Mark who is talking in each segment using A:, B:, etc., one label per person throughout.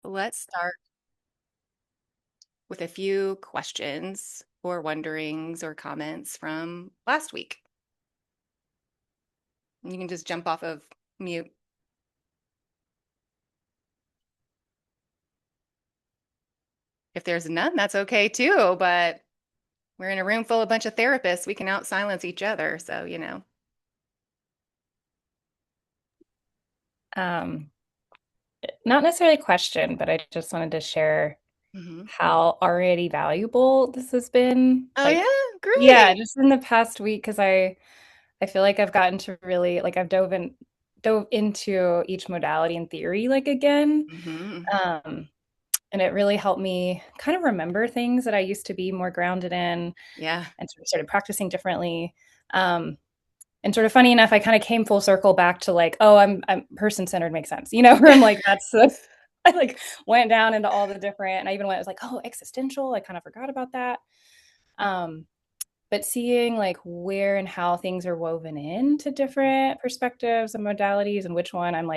A: Let's start with a few questions or wonderings or comments from last week. You can just jump off of mute. If there's none, that's okay too, but we're in a room full of a bunch of therapists. We can out silence each other. So.
B: Um, Not necessarily a question, but I just wanted to share
A: Hmm.
B: how already valuable this has been.
A: Oh, yeah,
B: Yeah,
A: great.
B: just in the past week, because I feel like I've gotten to really I've dove into each modality in theory again.
A: Hmm.
B: Um, and it really helped me kind of remember things that I used to be more grounded in
A: Yeah.
B: and sort of started practicing differently. Um, And sort of funny enough, I kind of came full circle back to oh, I'm person centered makes sense, where I'm like, I went down into all the different, and I even went, I was like, oh, existential. I kind of forgot about that. Um, but seeing where and how things are woven into different perspectives and modalities and which one I'm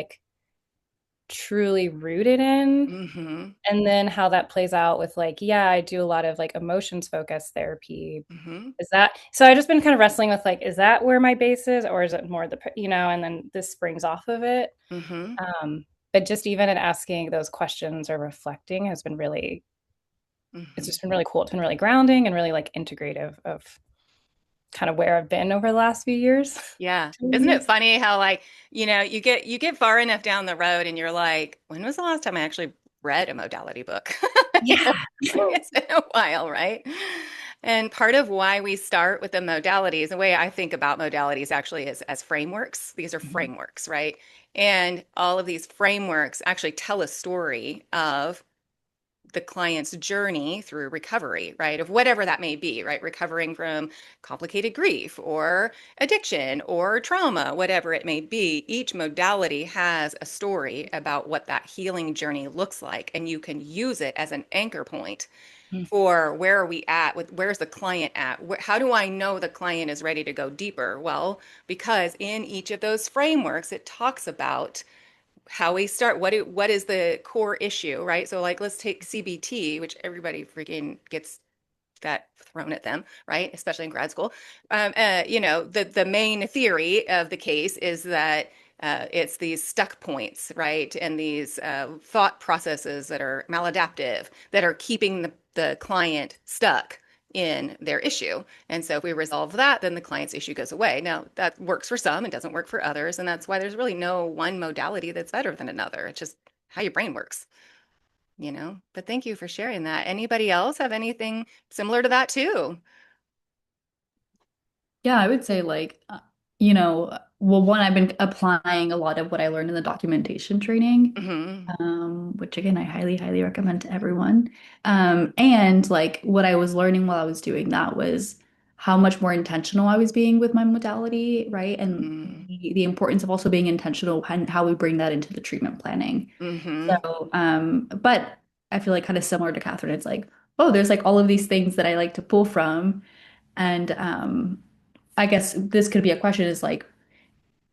B: truly rooted in,
A: Hmm.
B: and then how that plays out with yeah, I do a lot of emotions focused therapy.
A: Hmm.
B: Is that so? I've just been kind of wrestling with is that where my base is, or is it more and then this springs off of it.
A: Hmm.
B: But just even in asking those questions or reflecting has been it's
A: Hmm.
B: just been really cool. It's been really grounding and really integrative of kind of where I've been over the last few years.
A: Yeah.
B: 2
A: Isn't it
B: years.
A: funny how you get far enough down the road and you're like, when was the last time I actually read a modality book?
B: Yeah.
A: It's been a while, right? And part of why we start with the modalities, the way I think about modalities actually is as frameworks. These are
B: Mhm.
A: frameworks, right? And all of these frameworks actually tell a story of the client's journey through recovery, right? Of whatever that may be, right? Recovering from complicated grief or addiction or trauma, whatever it may be. Each modality has a story about what that healing journey looks like, and you can use it as an anchor point for where are we at with where's the client at? How do I know the client is ready to go deeper? Well, because in each of those frameworks, it talks about how we start, what is the core issue, right? So like let's take CBT, which everybody freaking gets that thrown at them, right? Especially in grad school. The main theory of the case is that it's these stuck points, right? And these thought processes that are maladaptive, that are keeping the client stuck in their issue. And so if we resolve that, then the client's issue goes away. Now, that works for some, it doesn't work for others. And that's why there's really no one modality that's better than another. It's just how your brain works. But thank you for sharing that. Anybody else have anything similar to that too?
C: Yeah, I would say well, one, I've been applying a lot of what I learned in the documentation training,
A: Hmm.
C: which again, I highly, highly recommend to everyone. And like what I was learning while I was doing that was how much more intentional I was being with my modality, right? And
A: Hmm.
C: the importance of also being intentional and how we bring that into the treatment planning.
A: Hmm.
C: So, but I feel like kind of similar to Catherine, it's like, oh, there's like all of these things that I like to pull from. And I guess this could be a question is like,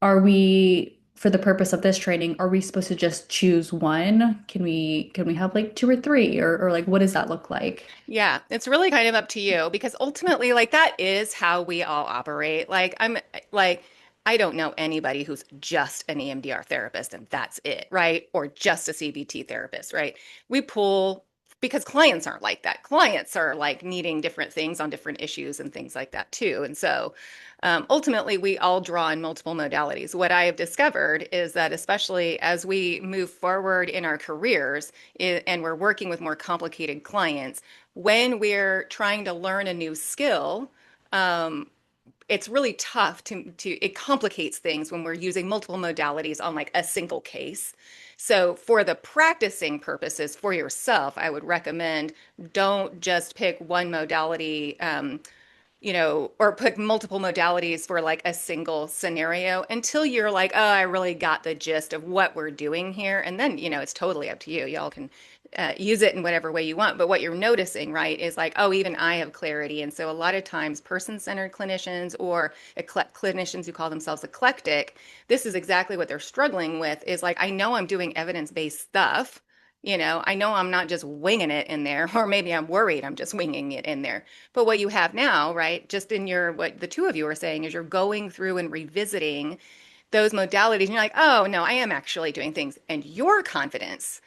C: are we, for the purpose of this training, are we supposed to just choose one? Can we have like two or three or like what does that look like?
A: Yeah, it's really kind of up to you because ultimately, like, that is how we all operate. Like, I don't know anybody who's just an EMDR therapist and that's it, right? Or just a CBT therapist, right? We pull because clients aren't like that. Clients are like needing different things on different issues and things like that too. And so ultimately, we all draw in multiple modalities. What I have discovered is that, especially as we move forward in our careers and we're working with more complicated clients, when we're trying to learn a new skill, um, it's really tough to it complicates things when we're using multiple modalities on like a single case. So for the practicing purposes for yourself, I would recommend don't just pick one modality, or pick multiple modalities for like a single scenario until you're like, oh, I really got the gist of what we're doing here. And then, it's totally up to you. Y'all can use it in whatever way you want. But what you're noticing, right, is like, oh, even I have clarity. And so a lot of times, person-centered clinicians or clinicians who call themselves eclectic, this is exactly what they're struggling with is like, I know I'm doing evidence-based stuff. I know I'm not just winging it in there, or maybe I'm worried I'm just winging it in there. But what you have now, right, just in what the two of you are saying is you're going through and revisiting those modalities, and you're like, oh, no, I am actually doing things. And your confidence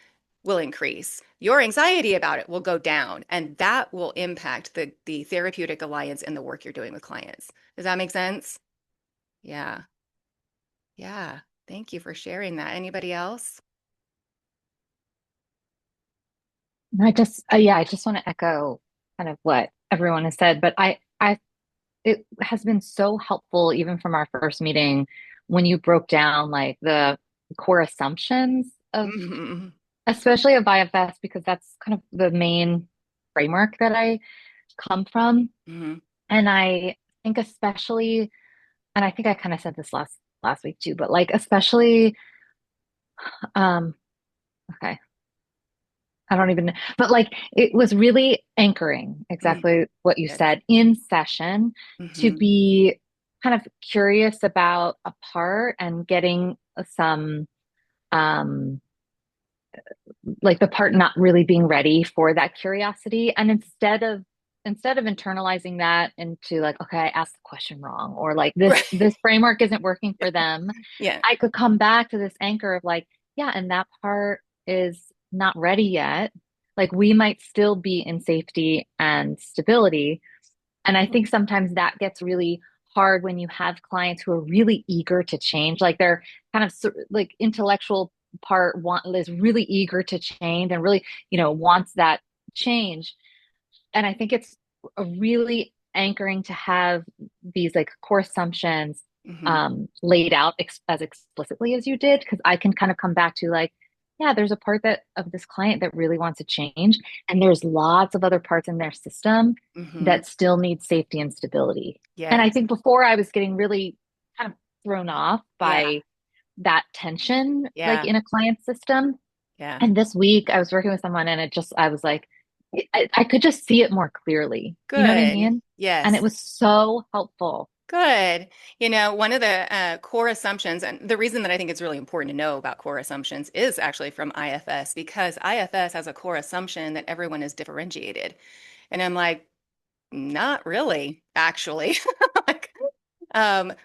A: will increase. Your anxiety about it will go down, and that will impact the therapeutic alliance and the work you're doing with clients. Does that make sense? Yeah. Yeah. Thank you for sharing that. Anybody else?
D: I just want to echo kind of what everyone has said, but it has been so helpful even from our first meeting when you broke down like the core assumptions of,
A: Mhm.
D: especially of IFS, because that's kind of the main framework that I come from.
A: Mhm.
D: And I think especially, and I think I kind of said this last week too, but like especially, um, okay, I don't even know. But like it was really anchoring
A: Mhm.
D: exactly what you
A: Good.
D: said in session to
A: Mhm.
D: be kind of curious about a part and getting some um like the part not really being ready for that curiosity. And instead of internalizing that into like, okay, I asked the question wrong, or like this
A: Right.
D: this framework isn't working for them,
A: Yeah.
D: I could come back to this anchor of like, yeah, and that part is not ready yet. Like we might still be in safety and stability. And I think sometimes that gets really hard when you have clients who are really eager to change. Like they're kind of like intellectual part is really eager to change and really, wants that change. And I think it's a really anchoring to have these like core assumptions
A: Mhm.
D: laid out as explicitly as you did, because I can kind of come back to like, yeah, there's a part that of this client that really wants to change, and there's lots of other parts in their system
A: Mhm.
D: that still need safety and stability. And I
A: Yes.
D: think before I was getting really kind of thrown off
A: Yeah.
D: by that tension, like
A: Yeah.
D: in a client system.
A: Yeah.
D: And this week I was working with someone and I was like, I could just see it more clearly. You know what I
A: Good.
D: mean? And it
A: Yes.
D: was so helpful.
A: Good. One of the core assumptions, and the reason that I think it's really important to know about core assumptions is actually from IFS, because IFS has a core assumption that everyone is differentiated. And I'm like, not really, actually. Like,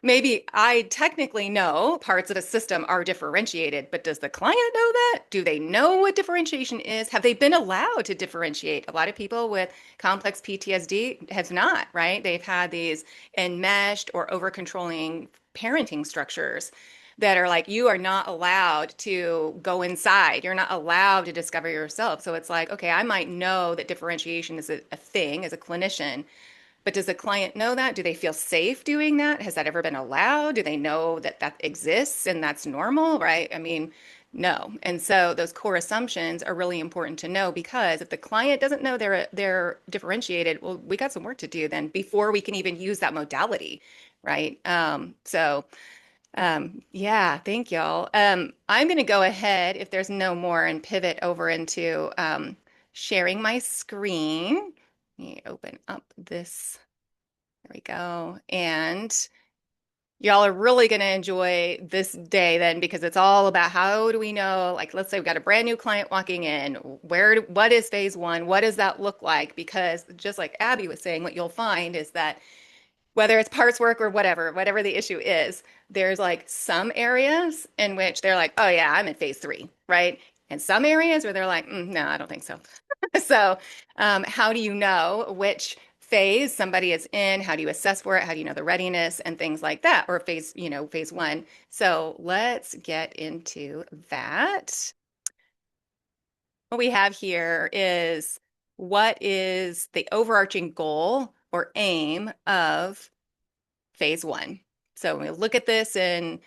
A: maybe I technically know parts of a system are differentiated, but does the client know that? Do they know what differentiation is? Have they been allowed to differentiate? A lot of people with complex PTSD have not, right? They've had these enmeshed or over-controlling parenting structures that are like, you are not allowed to go inside. You're not allowed to discover yourself. So it's like, okay, I might know that differentiation is a thing as a clinician, but does the client know that? Do they feel safe doing that? Has that ever been allowed? Do they know that that exists and that's normal, right? I mean, no. And so those core assumptions are really important to know, because if the client doesn't know they're differentiated, well, we got some work to do then before we can even use that modality, right? Yeah, thank y'all. I'm going to go ahead, if there's no more, and pivot over into sharing my screen. Let me open up this. There we go. And y'all are really going to enjoy this day then, because it's all about how do we know, like, let's say we've got a brand new client walking in. What is phase one? What does that look like? Because just like Abby was saying, what you'll find is that whether it's parts work or whatever the issue is, there's like some areas in which they're like, oh yeah, I'm in phase three, right? And some areas where they're like, no, I don't think so. So, how do you know which phase somebody is in? How do you assess for it? How do you know the readiness and things like that? Or phase one. So let's get into that. What we have here is, what is the overarching goal or aim of phase one? So we look at this in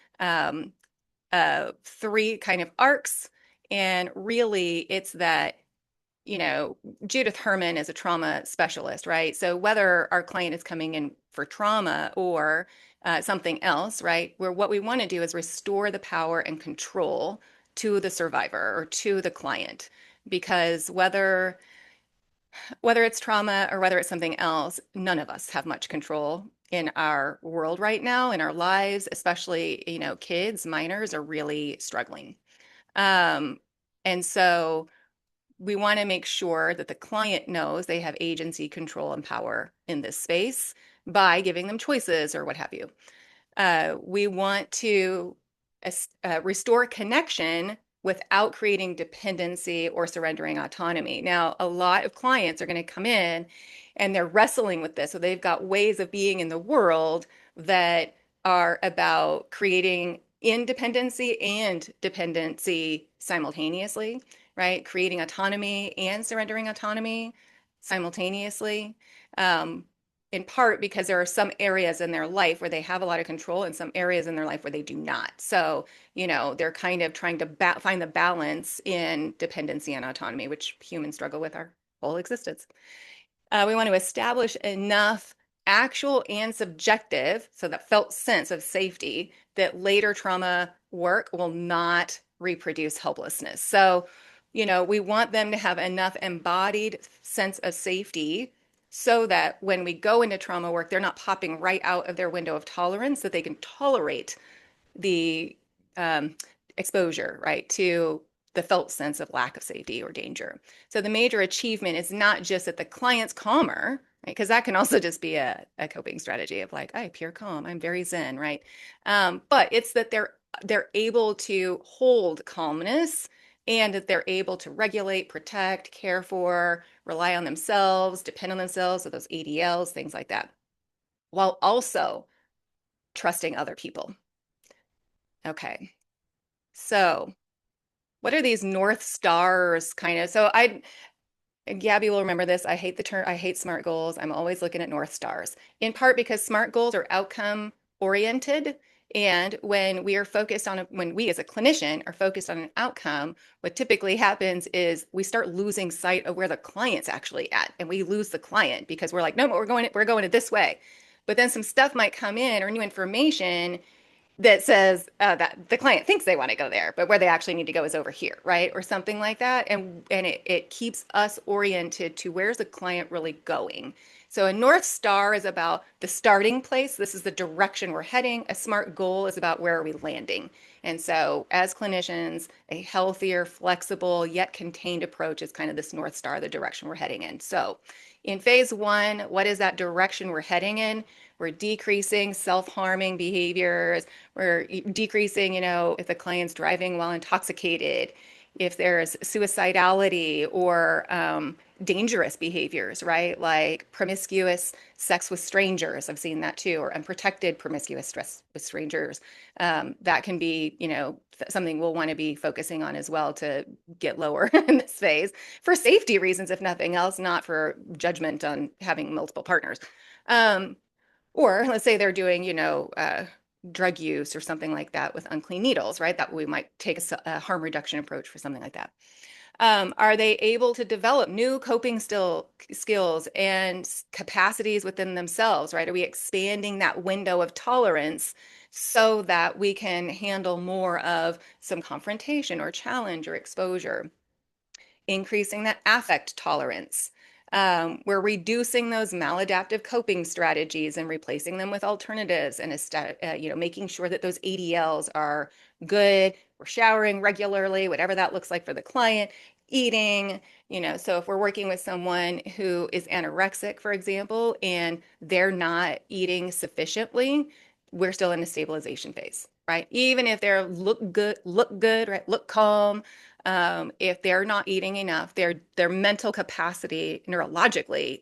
A: three kind of arcs, and really it's that, you know, Judith Herman is a trauma specialist, right? So whether our client is coming in for trauma or something else, right, where what we want to do is restore the power and control to the survivor or to the client, because whether it's trauma or whether it's something else, none of us have much control in our world right now, in our lives, especially, kids, minors are really struggling. Um, and so we want to make sure that the client knows they have agency, control, and power in this space by giving them choices or what have you. We want to restore connection without creating dependency or surrendering autonomy. Now, a lot of clients are going to come in and they're wrestling with this. So they've got ways of being in the world that are about creating independency and dependency simultaneously, right? Creating autonomy and surrendering autonomy simultaneously. In part because there are some areas in their life where they have a lot of control and some areas in their life where they do not. So, they're kind of trying to find the balance in dependency and autonomy, which humans struggle with our whole existence. We want to establish enough actual and subjective, so that felt sense of safety, that later trauma work will not reproduce helplessness. So, we want them to have enough embodied sense of safety so that when we go into trauma work, they're not popping right out of their window of tolerance, that they can tolerate the exposure, right, to the felt sense of lack of safety or danger. So the major achievement is not just that the client's calmer, right, because that can also just be a coping strategy of like, I appear calm, I'm very zen, right? But it's that they're able to hold calmness and that they're able to regulate, protect, care for, rely on themselves, depend on themselves, so those ADLs, things like that, while also trusting other people. Okay. So what are these North Stars kind of? Gabby will remember this. I hate the term, I hate SMART goals. I'm always looking at North Stars, in part because SMART goals are outcome oriented. And when we as a clinician are focused on an outcome, what typically happens is we start losing sight of where the client's actually at. And we lose the client because we're like, no, but we're going it this way. But then some stuff might come in or new information that says that the client thinks they want to go there, but where they actually need to go is over here, right? Or something like that. And it keeps us oriented to where's the client really going. So a North Star is about the starting place. This is the direction we're heading. A SMART goal is about where are we landing. And so as clinicians, a healthier, flexible, yet contained approach is kind of this North Star, the direction we're heading in. So in phase one, what is that direction we're heading in? We're decreasing self-harming behaviors. We're decreasing, if the client's driving while intoxicated, if there's suicidality or dangerous behaviors, right? Like promiscuous sex with strangers. I've seen that too, or unprotected promiscuous stress with strangers. That can be, something we'll want to be focusing on as well to get lower in this phase for safety reasons, if nothing else, not for judgment on having multiple partners. Or let's say they're doing, drug use or something like that with unclean needles, right? That we might take a harm reduction approach for something like that. Are they able to develop new coping skills and capacities within themselves, right? Are we expanding that window of tolerance so that we can handle more of some confrontation or challenge or exposure? Increasing that affect tolerance. We're reducing those maladaptive coping strategies and replacing them with alternatives, and making sure that those ADLs are good. We're showering regularly, whatever that looks like for the client. Eating, so if we're working with someone who is anorexic, for example, and they're not eating sufficiently, we're still in a stabilization phase, right? Even if they're look good, right? Look calm. If they're not eating enough, their mental capacity neurologically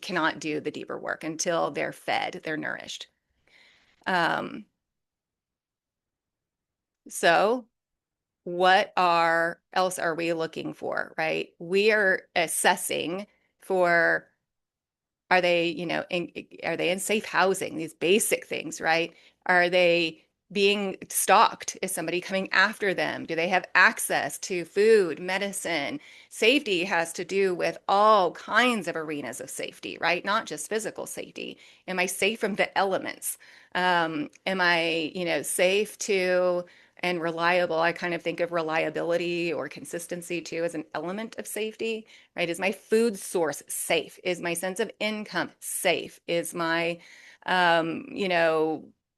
A: cannot do the deeper work until they're fed, they're nourished. So what else are we looking for, right? We are assessing for, are they, are they in safe housing? These basic things, right? Are they being stalked? Is somebody coming after them? Do they have access to food, medicine? Safety has to do with all kinds of arenas of safety, right? Not just physical safety. Am I safe from the elements? Am I, safe to and reliable? I kind of think of reliability or consistency too as an element of safety, right? Is my food source safe? Is my sense of income safe? Is my,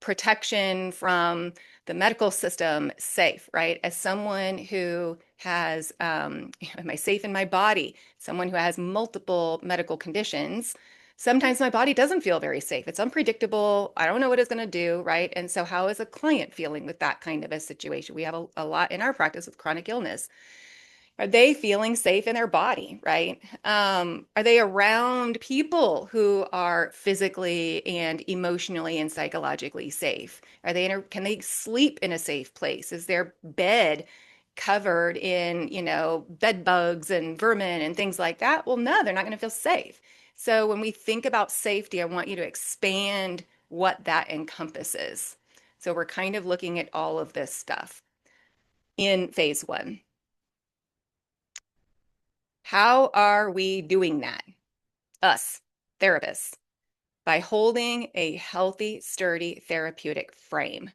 A: protection from the medical system safe, right? As someone who has, am I safe in my body? Someone who has multiple medical conditions, sometimes my body doesn't feel very safe. It's unpredictable. I don't know what it's going to do, right? And so, how is a client feeling with that kind of a situation? We have a lot in our practice with chronic illness. Are they feeling safe in their body, right? Are they around people who are physically and emotionally and psychologically safe? Are they can they sleep in a safe place? Is their bed covered in, bed bugs and vermin and things like that? Well, no, they're not going to feel safe. So when we think about safety, I want you to expand what that encompasses. So we're kind of looking at all of this stuff in phase one. How are we doing that? Us, therapists, by holding a healthy, sturdy therapeutic frame.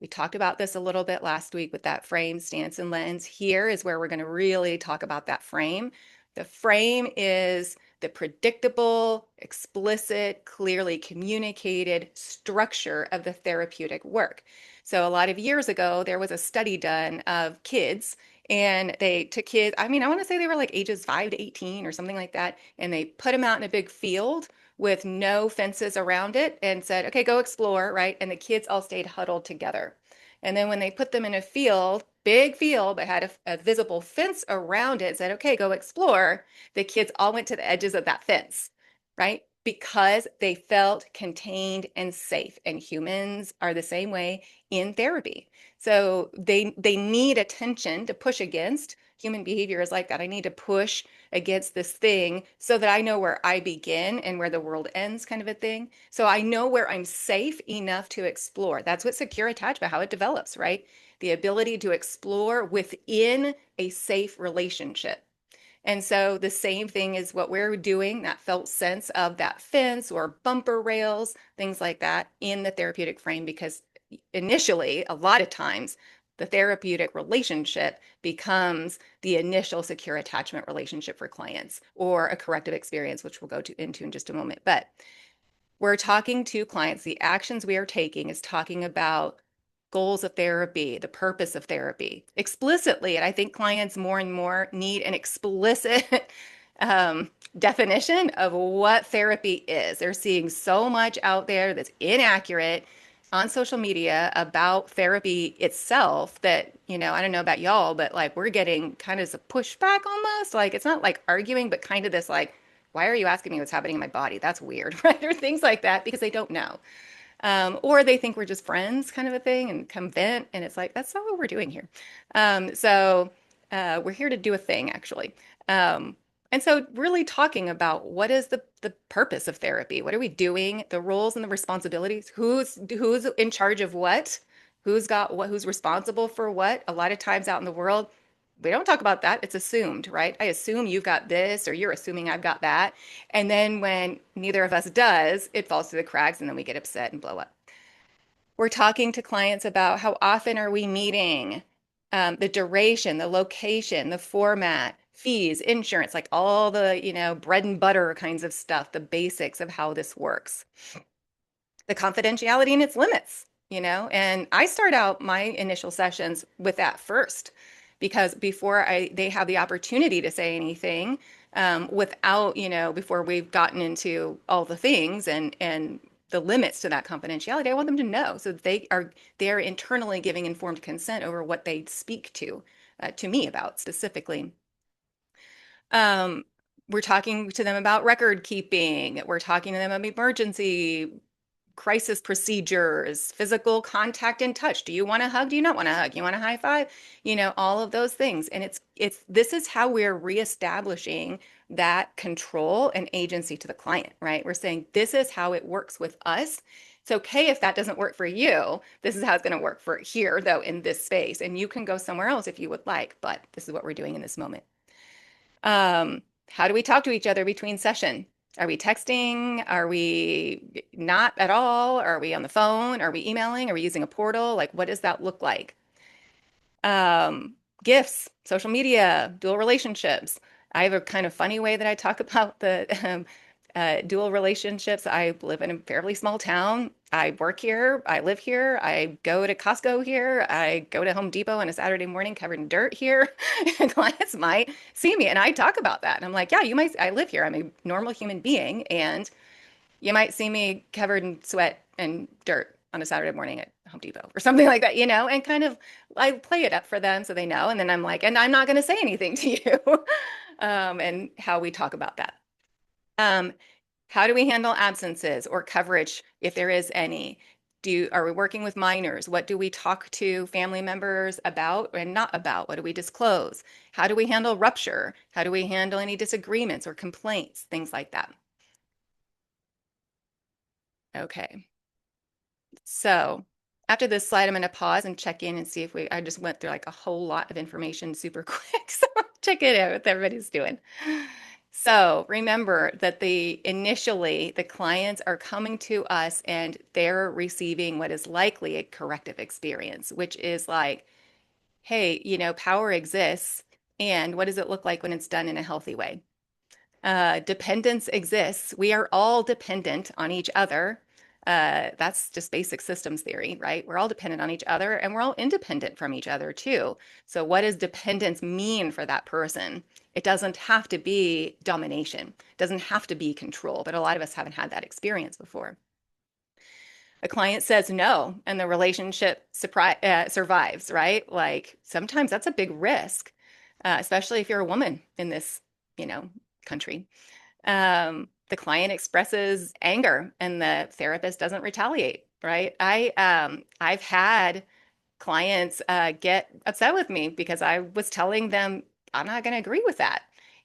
A: We talked about this a little bit last week with that frame, stance, and lens. Here is where we're going to really talk about that frame. The frame is the predictable, explicit, clearly communicated structure of the therapeutic work. So a lot of years ago, there was a study done of kids, and they took kids, I want to say they were like ages 5 to 18 or something like that, and they put them out in a big field with no fences around it and said, okay, go explore, right? And the kids all stayed huddled together. And then when they put them in a field, big field, but had a visible fence around it, said, okay, go explore, the kids all went to the edges of that fence, right? Because they felt contained and safe. And humans are the same way in therapy. So they need attention to push against. Human behavior is like that. I need to push against this thing so that I know where I begin and where the world ends, kind of a thing. So I know where I'm safe enough to explore. That's what secure attachment, how it develops, right? The ability to explore within a safe relationship. And so the same thing is what we're doing, that felt sense of that fence or bumper rails, things like that in the therapeutic frame, because initially, a lot of times, the therapeutic relationship becomes the initial secure attachment relationship for clients or a corrective experience, which we'll go into in just a moment. But we're talking to clients, the actions we are taking is talking about goals of therapy, the purpose of therapy explicitly. And I think clients more and more need an explicit definition of what therapy is. They're seeing so much out there that's inaccurate on social media about therapy itself that, I don't know about y'all, but like we're getting kind of a pushback almost. Like it's not like arguing, but kind of this like, why are you asking me what's happening in my body? That's weird, right? Or things like that because they don't know. Or they think we're just friends kind of a thing and come vent. And it's like, that's not what we're doing here. So we're here to do a thing, actually. And so really talking about what is the purpose of therapy? What are we doing? The roles and the responsibilities. Who's in charge of what? Who's got what? Who's responsible for what? A lot of times out in the world, we don't talk about that. It's assumed, right? I assume you've got this, or you're assuming I've got that. And then when neither of us does, it falls through the cracks and then we get upset and blow up. We're talking to clients about how often are we meeting, the duration, the location, the format, fees, insurance, like all the, bread and butter kinds of stuff, the basics of how this works, the confidentiality and its limits, and I start out my initial sessions with that first because before they have the opportunity to say anything, without, before we've gotten into all the things and the limits to that confidentiality, I want them to know so that they're internally giving informed consent over what they speak to me about specifically. We're talking to them about record keeping. We're talking to them about emergency crisis procedures, physical contact and touch. Do you want to hug? Do you not want to hug? You want to high five? All of those things. And this is how we're reestablishing that control and agency to the client, right? We're saying this is how it works with us. It's okay if that doesn't work for you. This is how it's going to work for here, though, in this space. And you can go somewhere else if you would like, but this is what we're doing in this moment. How do we talk to each other between session? Are we texting? Are we not at all? Are we on the phone? Are we emailing? Are we using a portal? Like, what does that look like? Gifts, social media, dual relationships. I have a kind of funny way that I talk about dual relationships. I live in a fairly small town. I work here. I live here. I go to Costco here. I go to Home Depot on a Saturday morning covered in dirt here. Clients might see me and I talk about that. And I'm like, yeah, you might, I live here. I'm a normal human being and you might see me covered in sweat and dirt on a Saturday morning at Home Depot or something like that, and kind of I play it up for them so they know. And then I'm like, and I'm not going to say anything to you, and how we talk about that. Um, how do we handle absences or coverage if there is any? Are we working with minors? What do we talk to family members about and not about? What do we disclose? How do we handle rupture? How do we handle any disagreements or complaints? Things like that. Okay. So after this slide, I'm going to pause and check in and see if I just went through like a whole lot of information super quick. So check it out what everybody's doing. So remember that initially the clients are coming to us and they're receiving what is likely a corrective experience, which is like, hey, power exists. And what does it look like when it's done in a healthy way? Dependence exists. We are all dependent on each other. That's just basic systems theory, right? We're all dependent on each other and we're all independent from each other too. So, what does dependence mean for that person? It doesn't have to be domination, it doesn't have to be control, but a lot of us haven't had that experience before. A client says no and the relationship survives, right? Like sometimes that's a big risk, especially if you're a woman in this, country. The client expresses anger and the therapist doesn't retaliate, right? I've had clients get upset with me because I was telling them I'm not going to agree with that.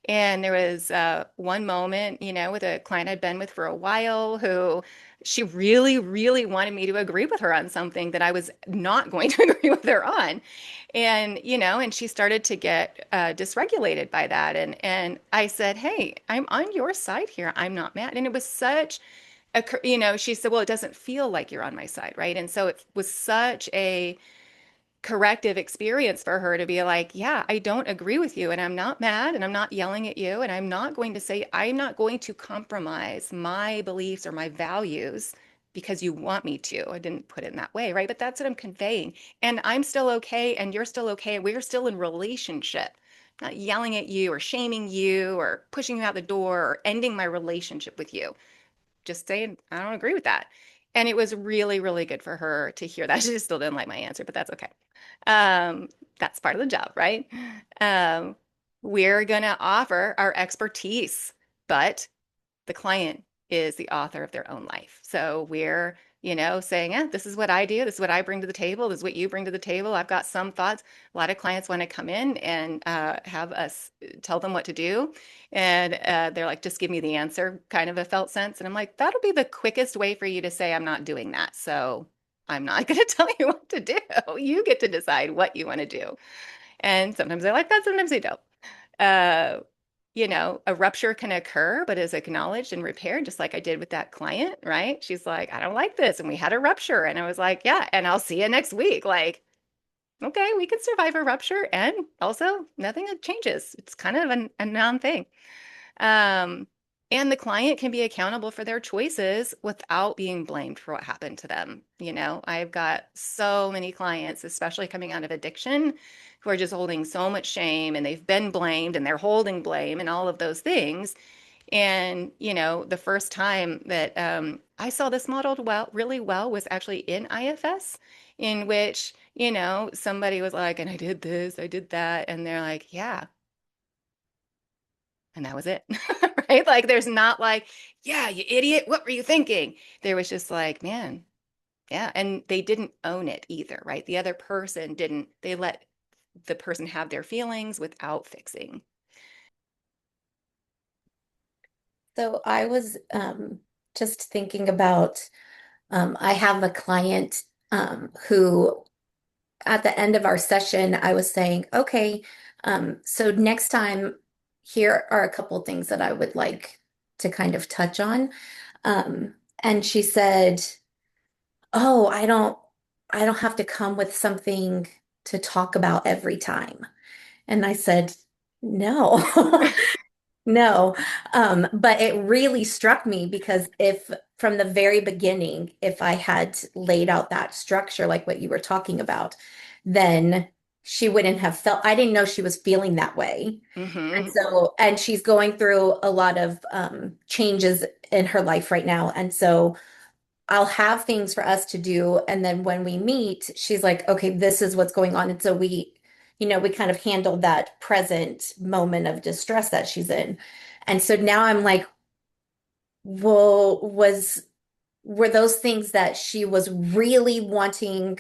A: And there was one moment, with a client I'd been with for a while who she really, really wanted me to agree with her on something that I was not going to agree with her on. And she started to get dysregulated by that. And I said, hey, I'm on your side here. I'm not mad. And it was such she said, well, it doesn't feel like you're on my side, right? And so it was such a corrective experience for her to be like, yeah, I don't agree with you and I'm not mad and I'm not yelling at you and I'm not going to compromise my beliefs or my values because you want me to. I didn't put it in that way, right? But that's what I'm conveying. And I'm still okay and you're still okay and we're still in relationship. Not yelling at you or shaming you or pushing you out the door or ending my relationship with you. Just saying, I don't agree with that. And it was really, really good for her to hear that. She still didn't like my answer, but that's okay. Um, that's part of the job, right? Um, we're going to offer our expertise, but the client is the author of their own life. So we're, saying, yeah, this is what I do. This is what I bring to the table. This is what you bring to the table. I've got some thoughts. A lot of clients want to come in and have us tell them what to do. And they're like, just give me the answer, kind of a felt sense. And I'm like, that'll be the quickest way for you to say, I'm not doing that. So I'm not going to tell you what to do. You get to decide what you want to do. And sometimes I like that, sometimes I don't. Uh, a rupture can occur, but is acknowledged and repaired, just like I did with that client, right? She's like, I don't like this. And we had a rupture. And I was like, yeah, and I'll see you next week. Like, okay, we can survive a rupture. And also, nothing changes. It's kind of a non thing. Um, and the client can be accountable for their choices without being blamed for what happened to them. I've got so many clients, especially coming out of addiction, who are just holding so much shame and they've been blamed and they're holding blame and all of those things. And, the first time that I saw this modeled really well was actually in IFS, in which, somebody was like, and I did this, I did that. And they're like, yeah, and that was it. Right? Like there's not like, yeah, you idiot, what were you thinking? There was just like, man, yeah. And they didn't own it either, right? The other person didn't, they let the person have their feelings without fixing.
E: So I was just thinking about, I have a client who at the end of our session, I was saying, okay, so next time, here are a couple things that I would like to kind of touch on. And she said, oh, I don't have to come with something to talk about every time. And I said, no, No, but it really struck me because if from the very beginning, if I had laid out that structure like what you were talking about, then she wouldn't have felt, I didn't know she was feeling that way. And
A: Hmm.
E: so, and she's going through a lot of changes in her life right now. And so I'll have things for us to do. And then when we meet, she's like, okay, this is what's going on. And so we kind of handled that present moment of distress that she's in. And so now I'm like, well, were those things that she was really wanting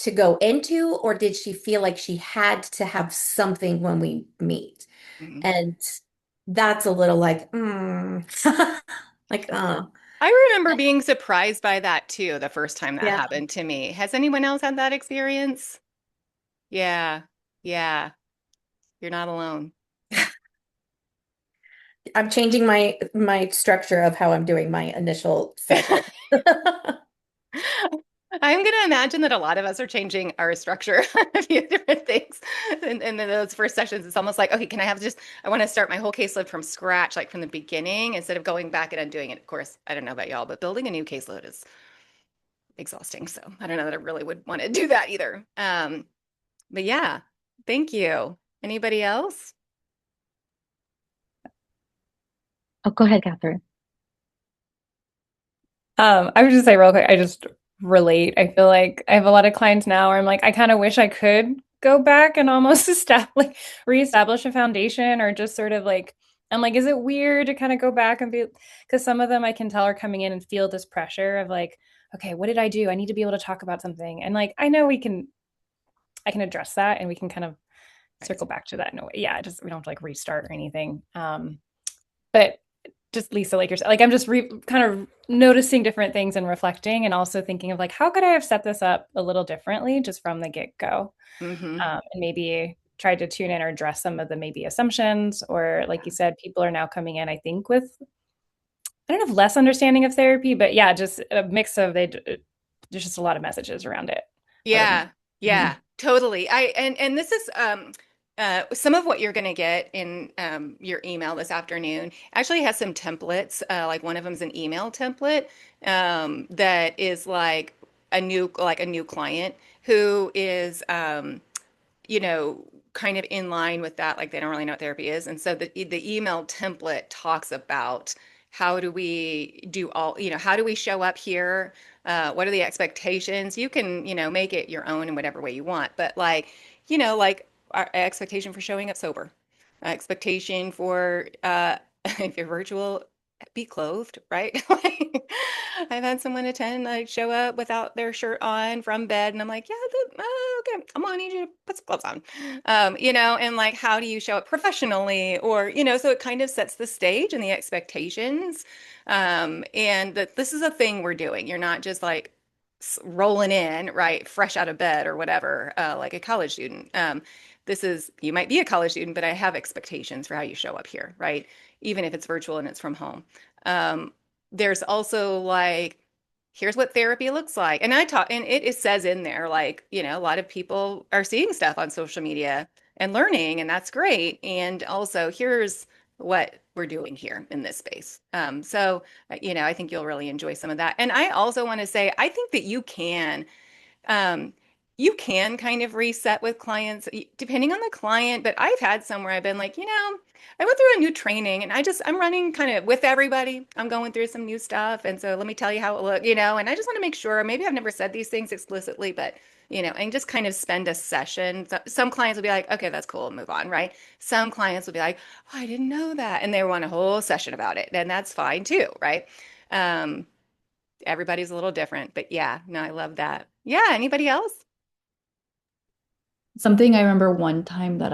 E: to go into, or did she feel like she had to have something when we meet?
A: Hmm.
E: And that's a little like, like,
A: I remember being surprised by that too, the first time that
E: yeah.
A: happened to me. Has anyone else had that experience? Yeah. Yeah. You're not alone.
E: I'm changing my structure of how I'm doing my initial session.
A: I'm going to imagine that a lot of us are changing our structure on a few different things. And then those first sessions, it's almost like, okay, can I have just, I want to start my whole caseload from scratch, like from the beginning, instead of going back and undoing it. Of course, I don't know about y'all, but building a new caseload is exhausting. So I don't know that I really would want to do that either. But yeah, thank you. Anybody else?
D: Oh, go ahead, Catherine.
B: I would just say real quick, I just relate. I feel like I have a lot of clients now where I'm like, I kind of wish I could go back and almost reestablish a foundation or just sort of like, I'm like, is it weird to kind of go back and be, because some of them I can tell are coming in and feel this pressure of like, okay, what did I do? I need to be able to talk about something. And like, I know I can address that and we can kind of
A: Right.
B: circle back to that in a way. Yeah, just we don't have to like restart or anything. But just Lisa, like you're like, I'm just kind of noticing different things and reflecting, and also thinking of like, how could I have set this up a little differently just from the get go,
A: Mm-hmm.
B: and maybe tried to tune in or address some of the maybe assumptions, or like you said, people are now coming in, I think, with I don't know if less understanding of therapy, but yeah, just a mix of there's just a lot of messages around it. A lot of
A: Yeah, yeah, totally. And this is some of what you're going to get in your email this afternoon actually has some templates. Like one of them is an email template that is like a new client who is you know, kind of in line with that, like they don't really know what therapy is. And so the email template talks about how do we do all, how do we show up here? What are the expectations? You can, make it your own in whatever way you want, but like our expectation for showing up sober, expectation for if you're virtual, be clothed, right? Like I've had someone attend, like show up without their shirt on from bed, and I'm like, yeah, okay, I'm gonna need you to put some gloves on. And like, how do you show up professionally? Or, so it kind of sets the stage and the expectations. And that this is a thing we're doing. You're not just like rolling in, right, fresh out of bed or whatever, like a college student. You might be a college student, but I have expectations for how you show up here, right? Even if it's virtual and it's from home. Um, there's also like, here's what therapy looks like. And it says in there, like, a lot of people are seeing stuff on social media and learning, and that's great. And also, here's what we're doing here in this space. I think you'll really enjoy some of that. And I also want to say, I think that um, you can kind of reset with clients depending on the client, but I've had some where I've been like, I went through a new training and I'm running kind of with everybody. I'm going through some new stuff. And so let me tell you how it looked, and I just want to make sure, maybe I've never said these things explicitly, but and just kind of spend a session. Some clients will be like, okay, that's cool, and move on, right? Some clients will be like, oh, I didn't know that. And they want a whole session about it. And that's fine too, right? Um, Everybody's a little different, but yeah, no, I love that. Yeah, anybody else?
C: Something I remember one time that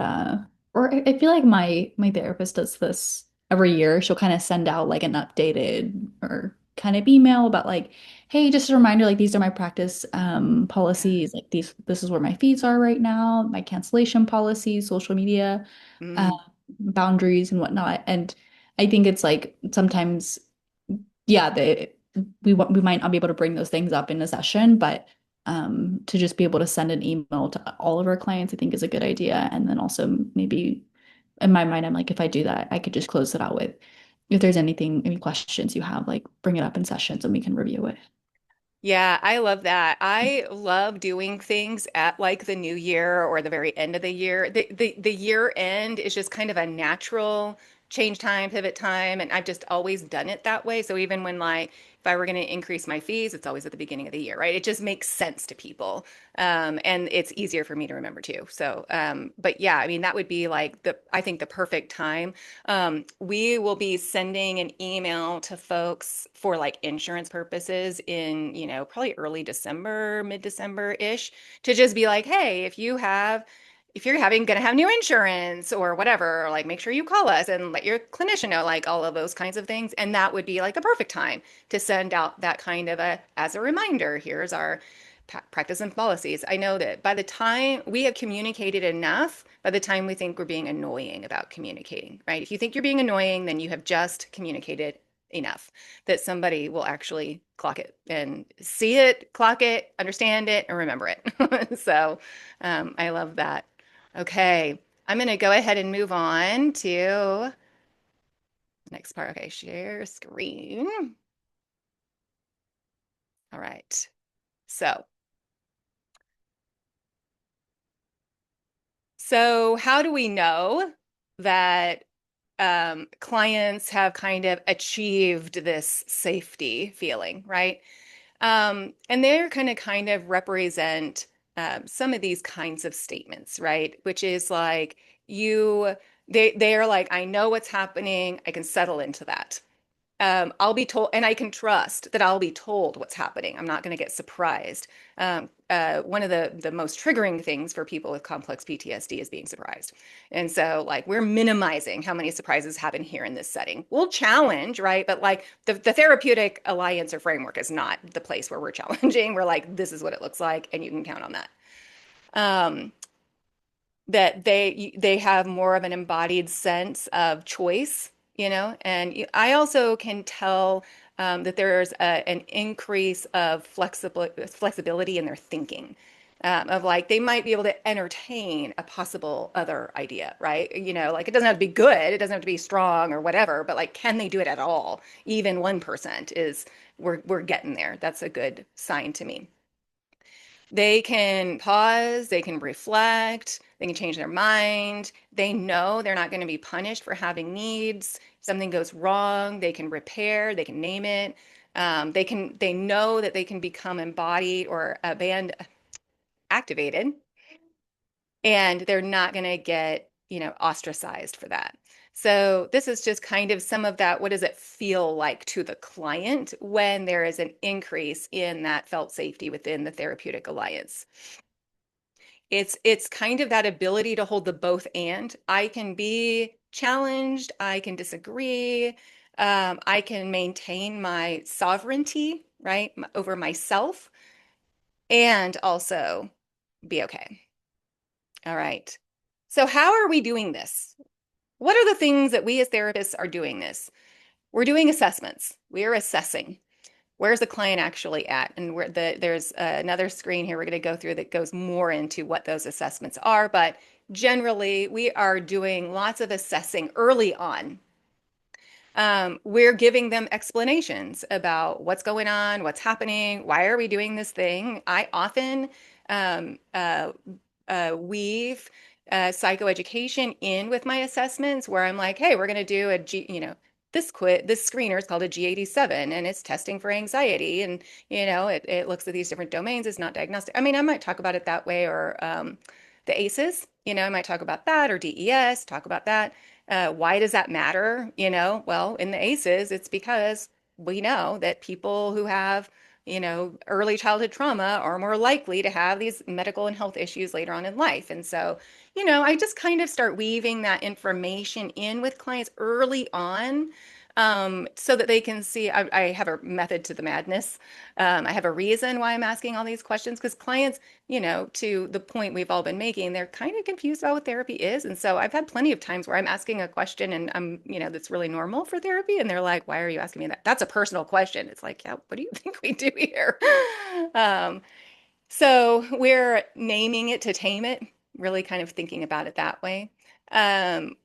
C: or I feel like my therapist does this every year. She'll kind of send out like an updated or kind of email about like, hey, just a reminder, like these are my practice
A: Yeah.
C: policies, like this is where my fees are right now, my cancellation policies, social media uh,
A: Mm,
C: boundaries and whatnot. And I think it's like sometimes yeah, we might not be able to bring those things up in a session, but to just be able to send an email to all of our clients, I think is a good idea. And then also maybe in my mind, I'm like, if I do that, I could just close it out with, if there's anything, any questions you have, like bring it up in sessions and we can review it.
A: Yeah, I love that. I love doing things at like the new year or the very end of the year. The year end is just kind of a natural change time, pivot time, and I've just always done it that way. So even when like if I were going to increase my fees, it's always at the beginning of the year, right? It just makes sense to people. And it's easier for me to remember too. So, but yeah, I mean, that would be like I think the perfect time. We will be sending an email to folks for like insurance purposes in, probably early December, mid-December-ish, to just be like, hey, if you're gonna have new insurance or whatever, like make sure you call us and let your clinician know, like all of those kinds of things. And that would be like the perfect time to send out that kind of as a reminder, here's our practice and policies. I know that by the time we have communicated enough, by the time we think we're being annoying about communicating, right? If you think you're being annoying, then you have just communicated enough that somebody will actually clock it and see it, clock it, understand it, and remember it. So I love that. Okay, I'm going to go ahead and move on to next part. Okay, share screen. All right. So how do we know that clients have kind of achieved this safety feeling, right? And they're going to kind of represent some of these kinds of statements, right? Which is like they are like, I know what's happening. I can settle into that. I'll be told, and I can trust that I'll be told what's happening. I'm not going to get surprised. One of the most triggering things for people with complex PTSD is being surprised. And so, like, we're minimizing how many surprises happen here in this setting. We'll challenge, right? But like the therapeutic alliance or framework is not the place where we're challenging. We're like, this is what it looks like, and you can count on that. That they have more of an embodied sense of choice, and I also can tell that there's an increase of flexibility in their thinking. Of like they might be able to entertain a possible other idea, right? Like it doesn't have to be good, it doesn't have to be strong or whatever, but like can they do it at all? Even 1% is we're getting there. That's a good sign to me. They can pause, they can reflect, they can change their mind. They know they're not going to be punished for having needs. If something goes wrong, they can repair, they can name it. They know that they can become embodied or activated, and they're not going to get, ostracized for that. So this is just kind of some of that. What does it feel like to the client when there is an increase in that felt safety within the therapeutic alliance? It's kind of that ability to hold the both and. I can be challenged, I can disagree, I can maintain my sovereignty, right, over myself, and also be okay. All right. So how are we doing this? What are the things that we as therapists are doing this? We're doing assessments. We are assessing. Where's the client actually at? And there's another screen here we're going to go through that goes more into what those assessments are. But generally, we are doing lots of assessing early on. We're giving them explanations about what's going on, what's happening, why are we doing this thing. I often um, uh, weave psychoeducation in with my assessments where I'm like, hey, we're going to do this screener is called a G87 and it's testing for anxiety. And, it looks at these different domains. It's not diagnostic. I mean, I might talk about it that way or the ACEs, I might talk about that or DES, talk about that. Why does that matter? Well, in the ACEs, it's because we know that people who have, early childhood trauma are more likely to have these medical and health issues later on in life. And so, I just kind of start weaving that information in with clients early on. So that they can see I have a method to the madness. I have a reason why I'm asking all these questions because clients, to the point we've all been making, they're kind of confused about what therapy is. And so I've had plenty of times where I'm asking a question and that's really normal for therapy. And they're like, why are you asking me that? That's a personal question. It's like, yeah, what do you think we do here? Um, so we're naming it to tame it, really kind of thinking about it that way. Um,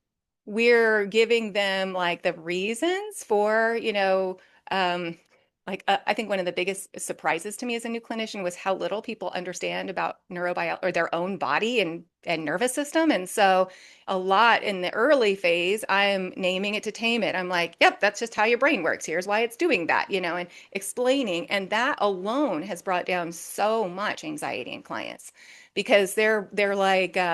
A: we're giving them like the reasons for, I think one of the biggest surprises to me as a new clinician was how little people understand about neurobiology or their own body and nervous system. And so a lot in the early phase, I'm naming it to tame it. I'm like, yep, that's just how your brain works. Here's why it's doing that, and explaining. And that alone has brought down so much anxiety in clients because they're like, they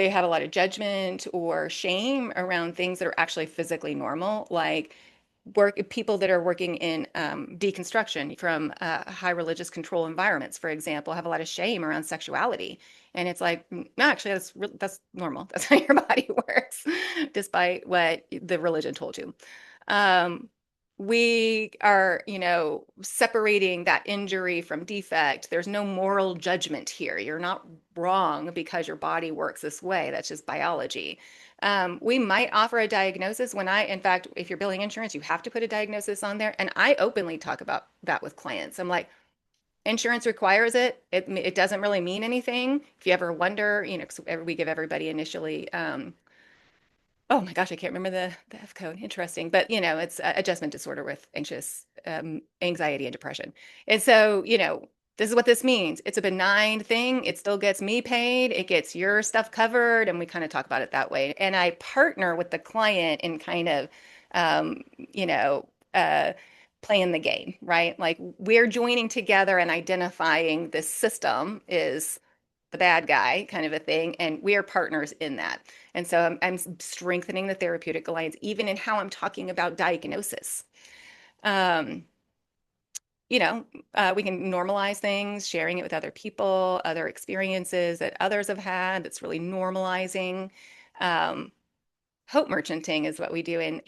A: have a lot of judgment or shame around things that are actually physically normal, like people that are working in deconstruction from high religious control environments, for example, have a lot of shame around sexuality. And it's like, no, actually, that's normal. That's how your body works, despite what the religion told you. Um, we are, separating that injury from defect. There's no moral judgment here. You're not wrong because your body works this way. That's just biology. We might offer a diagnosis in fact, if you're billing insurance, you have to put a diagnosis on there. And I openly talk about that with clients. I'm like, insurance requires it. It doesn't really mean anything. If you ever wonder, 'cause we give everybody initially, oh my gosh, I can't remember the F code. Interesting. But, it's adjustment disorder with anxiety and depression. And so, this is what this means. It's a benign thing. It still gets me paid. It gets your stuff covered. And we kind of talk about it that way. And I partner with the client in kind of, um, you know, uh, playing the game, right? Like we're joining together and identifying this system is the bad guy kind of a thing. And we are partners in that. And so I'm strengthening the therapeutic alliance, even in how I'm talking about diagnosis. Um, we can normalize things, sharing it with other people, other experiences that others have had. That's really normalizing. Um, Hope merchanting is what we do in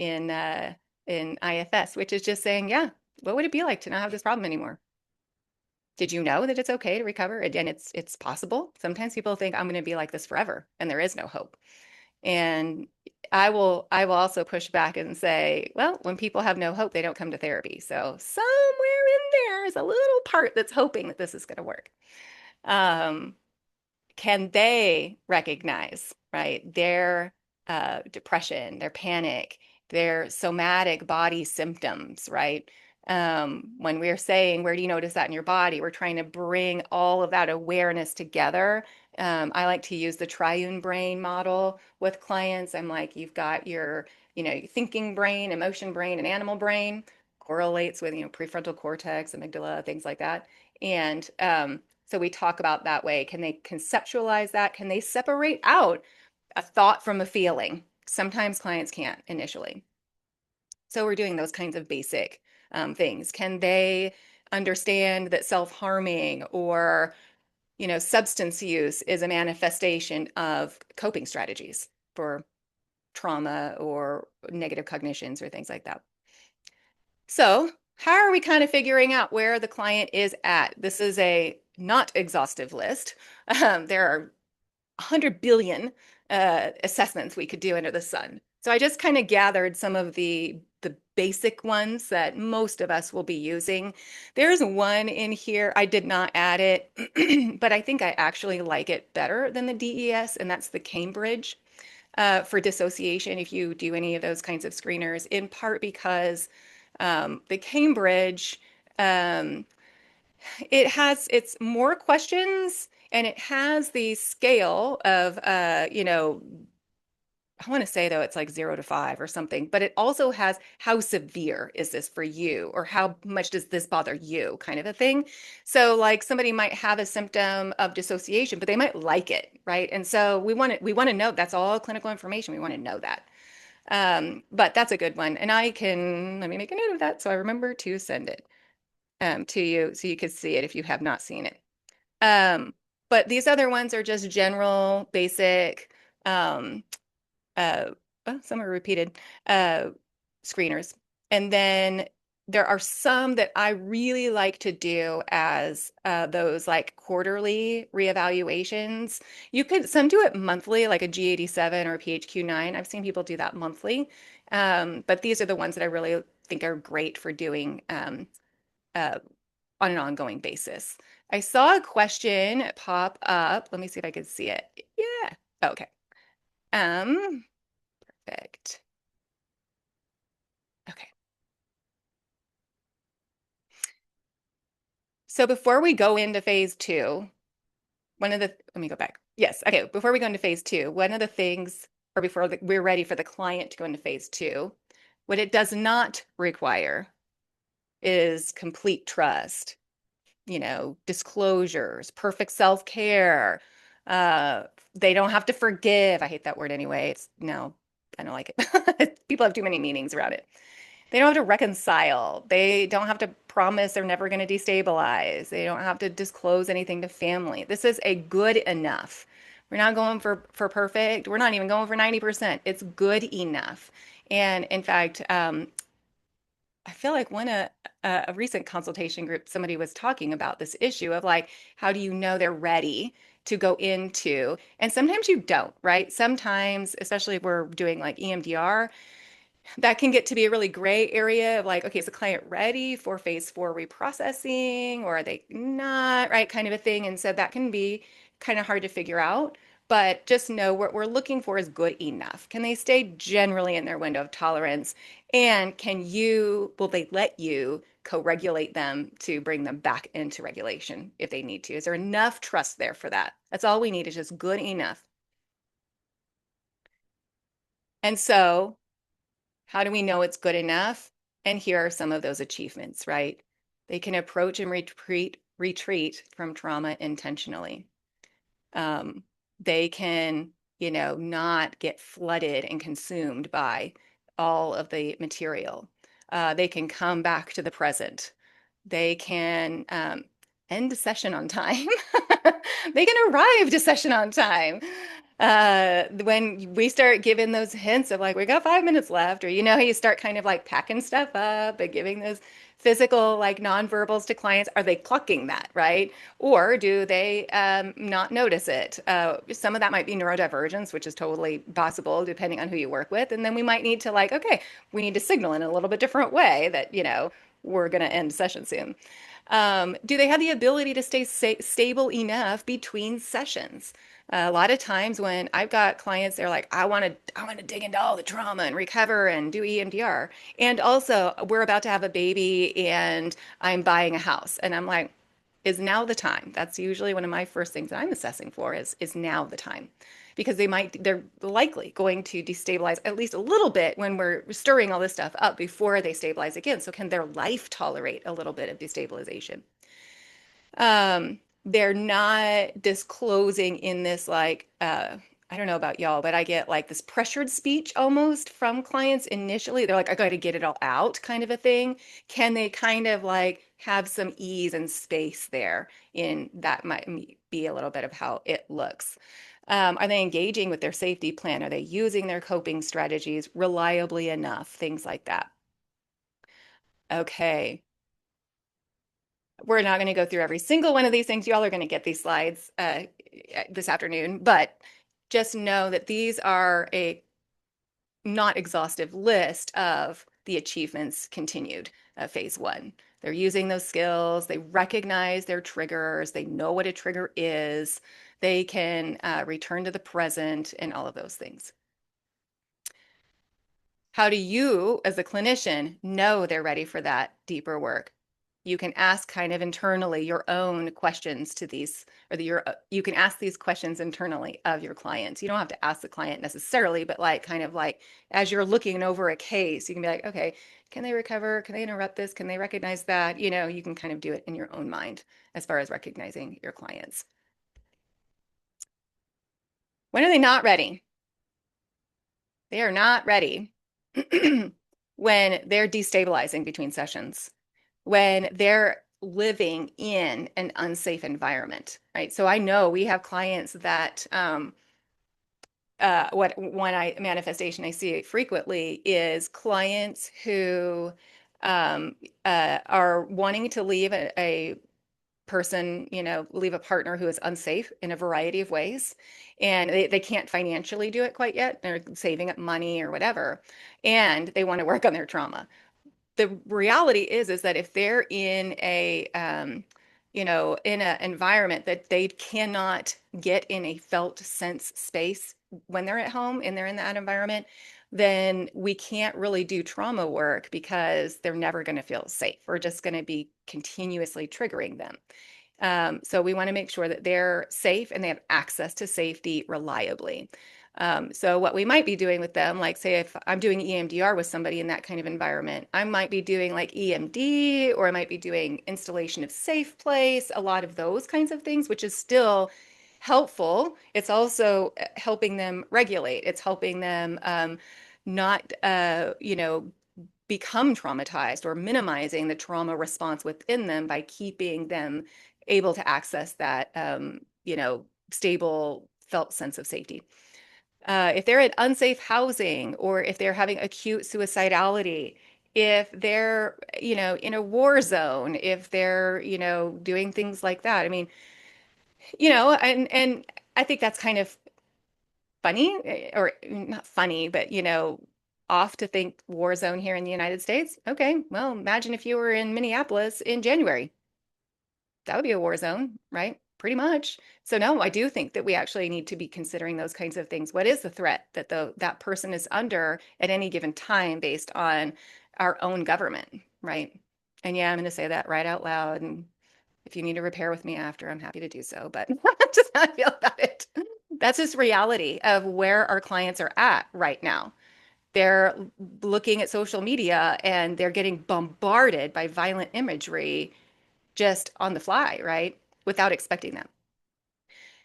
A: IFS, which is just saying, yeah, what would it be like to not have this problem anymore? Did you know that it's okay to recover? And it's possible. Sometimes people think I'm going to be like this forever, and there is no hope. And I will also push back and say, well, when people have no hope, they don't come to therapy. So somewhere in there is a little part that's hoping that this is going to work. Um, can they recognize, right, their depression, their panic, their somatic body symptoms, right? When we're saying, where do you notice that in your body? We're trying to bring all of that awareness together. I like to use the triune brain model with clients. I'm like, you've got your, thinking brain, emotion brain, and animal brain correlates with, prefrontal cortex, amygdala, things like that. And so we talk about that way. Can they conceptualize that? Can they separate out a thought from a feeling? Sometimes clients can't initially. So we're doing those kinds of basic things. Can they understand that self-harming or, substance use is a manifestation of coping strategies for trauma or negative cognitions or things like that? So how are we kind of figuring out where the client is at? This is a not exhaustive list. There are 100 billion assessments we could do under the sun. So I just kind of gathered some of the basic ones that most of us will be using. There's one in here, I did not add it, but I think I actually like it better than the DES, and that's the Cambridge for dissociation if you do any of those kinds of screeners, in part because the Cambridge, um, it's more questions and it has the scale of, I want to say though it's like 0 to 5 or something, but it also has how severe is this for you or how much does this bother you kind of a thing. So like somebody might have a symptom of dissociation, but they might like it, right? And so we want to know that's all clinical information. We want to know that. But that's a good one. And let me make a note of that so I remember to send it to you so you can see it if you have not seen it. But these other ones are just general, basic, um, well, some are repeated screeners. And then there are some that I really like to do as those like quarterly reevaluations. Some do it monthly, like a G87 or a PHQ-9. I've seen people do that monthly. But these are the ones that I really think are great for doing uh, on an ongoing basis. I saw a question pop up. Let me see if I can see it. Yeah. Okay. Perfect. Okay. So before we go into phase two, let me go back. Yes. Okay. Before we go into phase two, one of the things, or before we're ready for the client to go into phase two, what it does not require is complete trust, disclosures, perfect self-care. Uh, they don't have to forgive. I hate that word anyway. No, I don't like it. People have too many meanings around it. They don't have to reconcile. They don't have to promise they're never going to destabilize. They don't have to disclose anything to family. This is a good enough. We're not going for perfect. We're not even going for 90%. It's good enough. And in fact, I feel like a recent consultation group, somebody was talking about this issue of like, how do you know they're ready to go into? And sometimes you don't, right? Sometimes, especially if we're doing like EMDR, that can get to be a really gray area of like, okay, is the client ready for phase four reprocessing or are they not, right? Kind of a thing. And so that can be kind of hard to figure out. But just know what we're looking for is good enough. Can they stay generally in their window of tolerance? And will they let you co-regulate them to bring them back into regulation if they need to? Is there enough trust there for that? That's all we need is just good enough. And so how do we know it's good enough? And here are some of those achievements, right? They can approach and retreat from trauma intentionally. Um, they can, not get flooded and consumed by all of the material. They can come back to the present. They can end a session on time. They can arrive to session on time. When we start giving those hints of like, we got 5 minutes left, or how you start kind of like packing stuff up and giving those physical like nonverbals to clients, are they clocking that, right? Or do they not notice it? Some of that might be neurodivergence, which is totally possible depending on who you work with. And then we might need to like, okay, we need to signal in a little bit different way that, we're going to end session soon. Do they have the ability to stay stable enough between sessions? A lot of times when I've got clients, they're like, I want to dig into all the trauma and recover and do EMDR. And also, we're about to have a baby and I'm buying a house. And I'm like, is now the time? That's usually one of my first things that I'm assessing for is now the time. Because they're likely going to destabilize at least a little bit when we're stirring all this stuff up before they stabilize again. So can their life tolerate a little bit of destabilization? They're not disclosing in this like I don't know about y'all, but I get like this pressured speech almost from clients initially. They're like, I got to get it all out kind of a thing. Can they kind of like have some ease and space there? In that might be a little bit of how it looks. Are they engaging with their safety plan? Are they using their coping strategies reliably enough? Things like that. Okay. We're not going to go through every single one of these things. Y'all are going to get these slides this afternoon, but just know that these are a not exhaustive list of the achievements continued phase one. They're using those skills. They recognize their triggers. They know what a trigger is. They can return to the present and all of those things. How do you, as a clinician, know they're ready for that deeper work? You can ask kind of internally your own questions to these, or you can ask these questions internally of your clients. You don't have to ask the client necessarily, but like kind of like as you're looking over a case, you can be like, okay, can they recover? Can they interrupt this? Can they recognize that? You can kind of do it in your own mind as far as recognizing your clients. When are they not ready? They are not ready when they're destabilizing between sessions, when they're living in an unsafe environment, right? So I know we have clients that what one manifestation I see frequently is clients who are wanting to leave a person, leave a partner who is unsafe in a variety of ways. And they can't financially do it quite yet. They're saving up money or whatever. And they want to work on their trauma. The reality is that if they're in in an environment that they cannot get in a felt sense space when they're at home and they're in that environment, then we can't really do trauma work because they're never going to feel safe. We're just going to be continuously triggering them. So we want to make sure that they're safe and they have access to safety reliably. So what we might be doing with them, like say if I'm doing EMDR with somebody in that kind of environment, I might be doing like EMD, or I might be doing installation of safe place, a lot of those kinds of things, which is still helpful. It's also helping them regulate. It's helping them not, become traumatized, or minimizing the trauma response within them by keeping them able to access that, stable felt sense of safety. If they're in unsafe housing, or if they're having acute suicidality, if they're, in a war zone, if they're, doing things like that. I mean, and I think that's kind of funny, or not funny, but, off to think war zone here in the United States. Okay, well, imagine if you were in Minneapolis in January. That would be a war zone, right? Pretty much. So no, I do think that we actually need to be considering those kinds of things. What is the threat that that person is under at any given time based on our own government, right? And yeah, I'm going to say that right out loud. And if you need to repair with me after, I'm happy to do so. But just how I feel about it. That's just reality of where our clients are at right now. They're looking at social media and they're getting bombarded by violent imagery just on the fly, right? Without expecting them.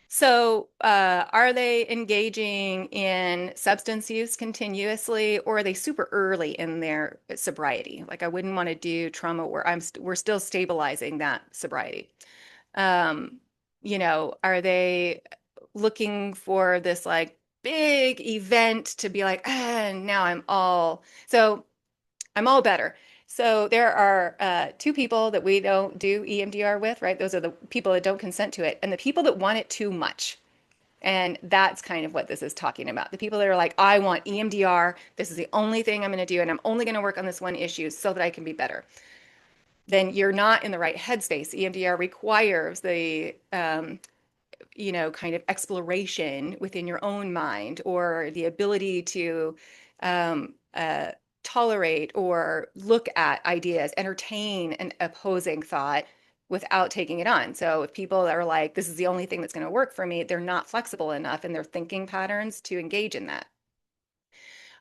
A: So, are they engaging in substance use continuously, or are they super early in their sobriety? Like, I wouldn't want to do trauma where we're still stabilizing that sobriety. Um, are they looking for this like big event to be like, now I'm all better. So there are two people that we don't do EMDR with, right? Those are the people that don't consent to it, and the people that want it too much. And that's kind of what this is talking about. The people that are like, I want EMDR. This is the only thing I'm going to do, and I'm only going to work on this one issue so that I can be better. Then you're not in the right headspace. EMDR requires the kind of exploration within your own mind, or the ability to um, uh, tolerate or look at ideas, entertain an opposing thought without taking it on. So if people are like, this is the only thing that's going to work for me, they're not flexible enough in their thinking patterns to engage in that.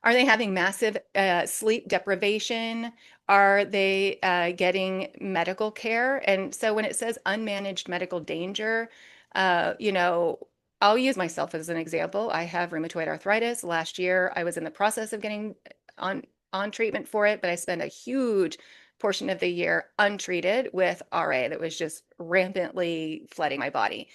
A: Are they having massive sleep deprivation? Are they getting medical care? And so when it says unmanaged medical danger, I'll use myself as an example. I have rheumatoid arthritis. Last year, I was in the process of getting on on treatment for it, but I spent a huge portion of the year untreated with RA that was just rampantly flooding my body.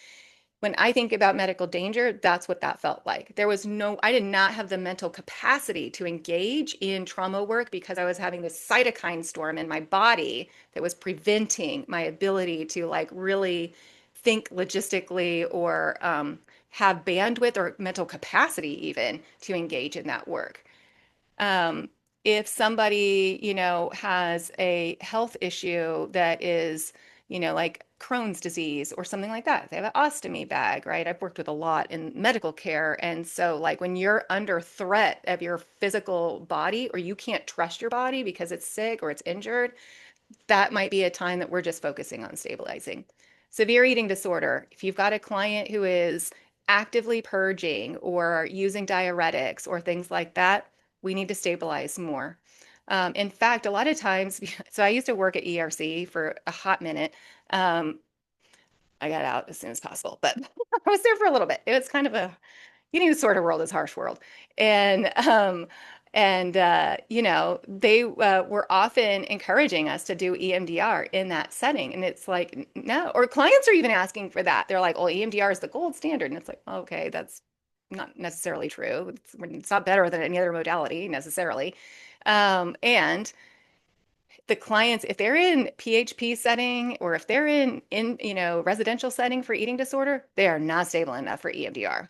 A: When I think about medical danger, that's what that felt like. I did not have the mental capacity to engage in trauma work because I was having this cytokine storm in my body that was preventing my ability to like really think logistically, or have bandwidth or mental capacity even to engage in that work. Um, if somebody, has a health issue that is, like Crohn's disease or something like that, they have an ostomy bag, right? I've worked with a lot in medical care. And so, like, when you're under threat of your physical body, or you can't trust your body because it's sick or it's injured, that might be a time that we're just focusing on stabilizing. Severe eating disorder, if you've got a client who is actively purging or using diuretics or things like that, we need to stabilize more. In fact, a lot of times, so I used to work at ERC for a hot minute. I got out as soon as possible, but I was there for a little bit. It was kind of a eating disorder world is harsh world. And they were often encouraging us to do EMDR in that setting. And it's like, no, or clients are even asking for that. They're like, well, EMDR is the gold standard. And it's like, okay, that's not necessarily true. It's not better than any other modality necessarily. And the clients, if they're in PHP setting, or if they're in residential setting for eating disorder, they are not stable enough for EMDR.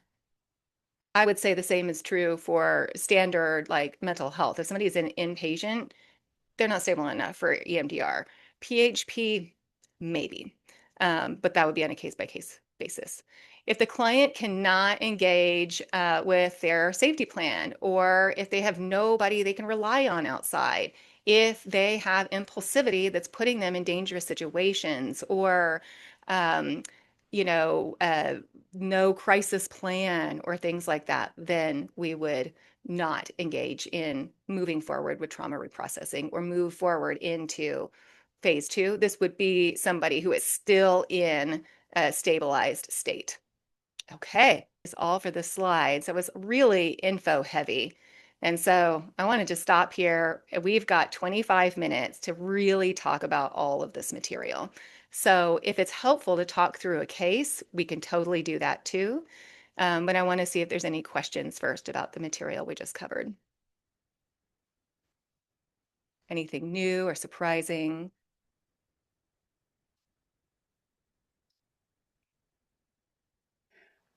A: I would say the same is true for standard like mental health. If somebody is an inpatient, they're not stable enough for EMDR. PHP, maybe, but that would be on a case by case basis. If the client cannot engage with their safety plan, or if they have nobody they can rely on outside, if they have impulsivity that's putting them in dangerous situations, or um, you know, no crisis plan or things like that, then we would not engage in moving forward with trauma reprocessing or move forward into phase two. This would be somebody who is still in a stabilized state. Okay, that's all for the slides. It was really info heavy. And so I want to just stop here. We've got 25 minutes to really talk about all of this material. So if it's helpful to talk through a case, we can totally do that too. But I want to see if there's any questions first about the material we just covered. Anything new or surprising?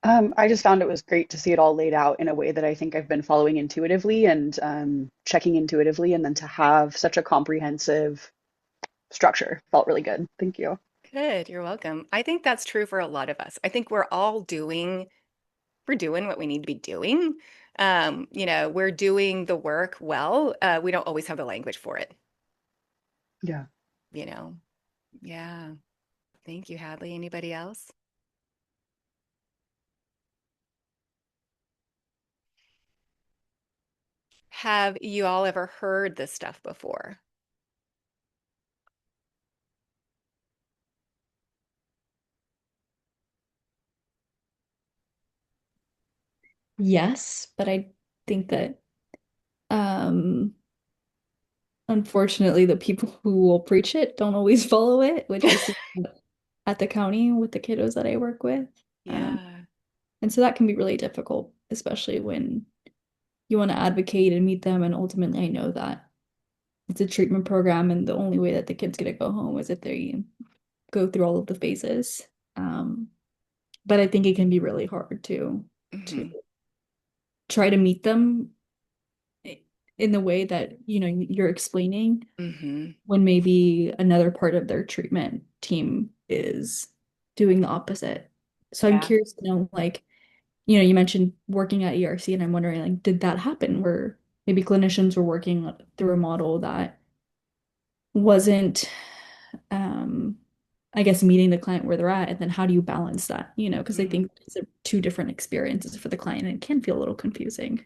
F: I just found it was great to see it all laid out in a way that I think I've been following intuitively and checking intuitively, and then to have such a comprehensive structure felt really good. Thank you.
A: Good, you're welcome. I think that's true for a lot of us. I think we're doing what we need to be doing. We're doing the work well. We don't always have the language for it,
F: Yeah.
A: you know. Yeah. Thank you, Hadley. Anybody else? Have you all ever heard this stuff before?
C: Yes, but I think that um unfortunately the people who will preach it don't always follow it, which I see at the county with the kiddos that I work with. Um,
A: Yeah.
C: and so that can be really difficult, especially when you want to advocate and meet them. And ultimately, I know that it's a treatment program, and the only way that the kids get to go home is if they go through all of the phases. Um, but I think it can be really hard to
A: Hmm.
C: try to meet them in the way that you're explaining
A: Hmm.
C: when maybe another part of their treatment team is doing the opposite. So I'm
A: Yeah.
C: curious to know, like, you mentioned working at ERC, and I'm wondering, like, did that happen where maybe clinicians were working through a model that wasn't, um, I guess, meeting the client where they're at, and then how do you balance that? Because I
A: Hmm.
C: think it's two different experiences for the client, and it can feel a little confusing.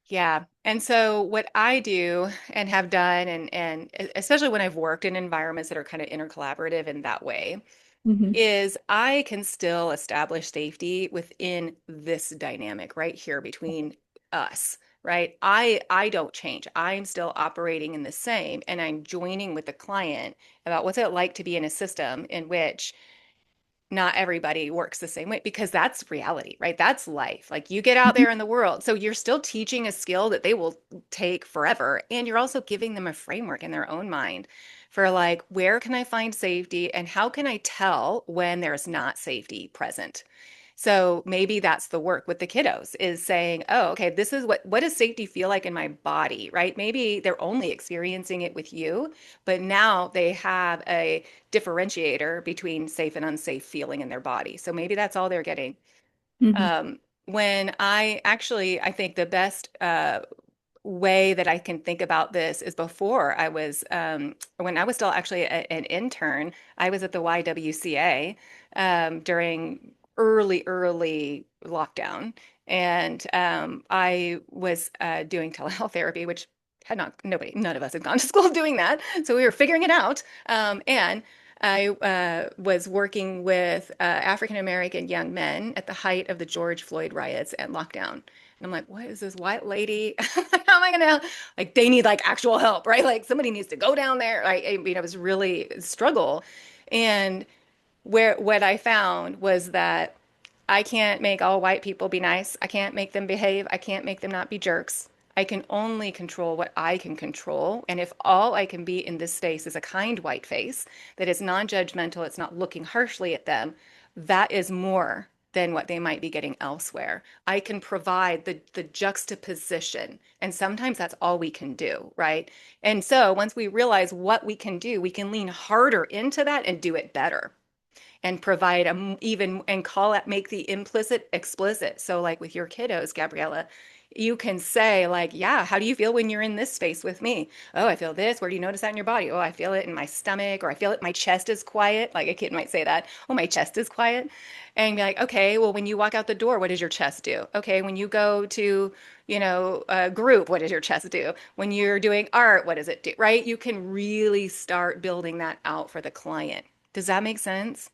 A: Yeah. And so what I do and have done, and especially when I've worked in environments that are kind of intercollaborative in that way,
C: Hmm.
A: is I can still establish safety within this dynamic right here between us, right? I don't change. I'm still operating in the same, and I'm joining with the client about what's it like to be in a system in which not everybody works the same way, because that's reality, right? That's life. Like, you get out there in the world. So you're still teaching a skill that they will take forever. And you're also giving them a framework in their own mind for, like, where can I find safety and how can I tell when there's not safety present? So maybe that's the work with the kiddos, is saying, oh, okay, this is what does safety feel like in my body, right? Maybe they're only experiencing it with you, but now they have a differentiator between safe and unsafe feeling in their body. So maybe that's all they're getting.
C: Hmm.
A: When I think the best way that I can think about this is before when I was still actually an intern, I was at the YWCA during early lockdown. And I was doing telehealth therapy, which none of us had gone to school doing that. So we were figuring it out. And I was working with African American young men at the height of the George Floyd riots and lockdown. And I'm like, what is this white lady? How am I gonna, like, they need like actual help, right? Like, somebody needs to go down there. I mean, it was really a struggle. And what I found was that I can't make all white people be nice. I can't make them behave. I can't make them not be jerks. I can only control what I can control. And if all I can be in this space is a kind white face that is non-judgmental, it's not looking harshly at them, that is more than what they might be getting elsewhere. I can provide the juxtaposition. And sometimes that's all we can do, right? And so once we realize what we can do, we can lean harder into that and do it better. and provide even and call it, make the implicit explicit. So like with your kiddos, Gabriella, you can say like, yeah, how do you feel when you're in this space with me? Oh, I feel this. Where do you notice that in your body? Oh, I feel it in my stomach, or I feel it, my chest is quiet. Like a kid might say that. Oh, my chest is quiet. And be like, okay, well, when you walk out the door, what does your chest do? Okay, when you go to, a group, what does your chest do? When you're doing art, what does it do? Right? You can really start building that out for the client. Does that make sense?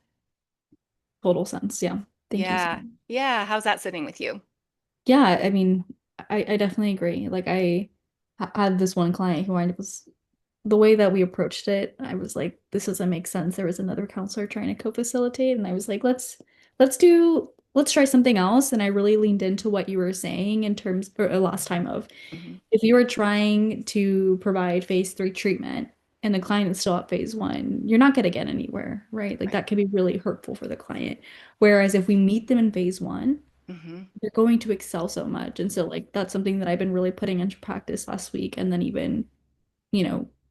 C: Total sense. Yeah. Thank you so
A: Yeah.
C: much.
A: Yeah. How's that sitting with you?
C: Yeah, I mean, I definitely agree. Like had this one client who I was the way that we approached it, I was like, this doesn't make sense. There was another counselor trying to co-facilitate, and I was like, let's try something else. And I really leaned into what you were saying in terms or last time of
A: Hmm.
C: if you were trying to provide phase 3 treatment and the client is still at phase 1, you're not going to get anywhere, right? Like
A: Right.
C: that can be really hurtful for the client. Whereas if we meet them in phase 1,
A: Hmm.
C: they're going to excel so much. And so like that's something that I've been really putting into practice last week and then even,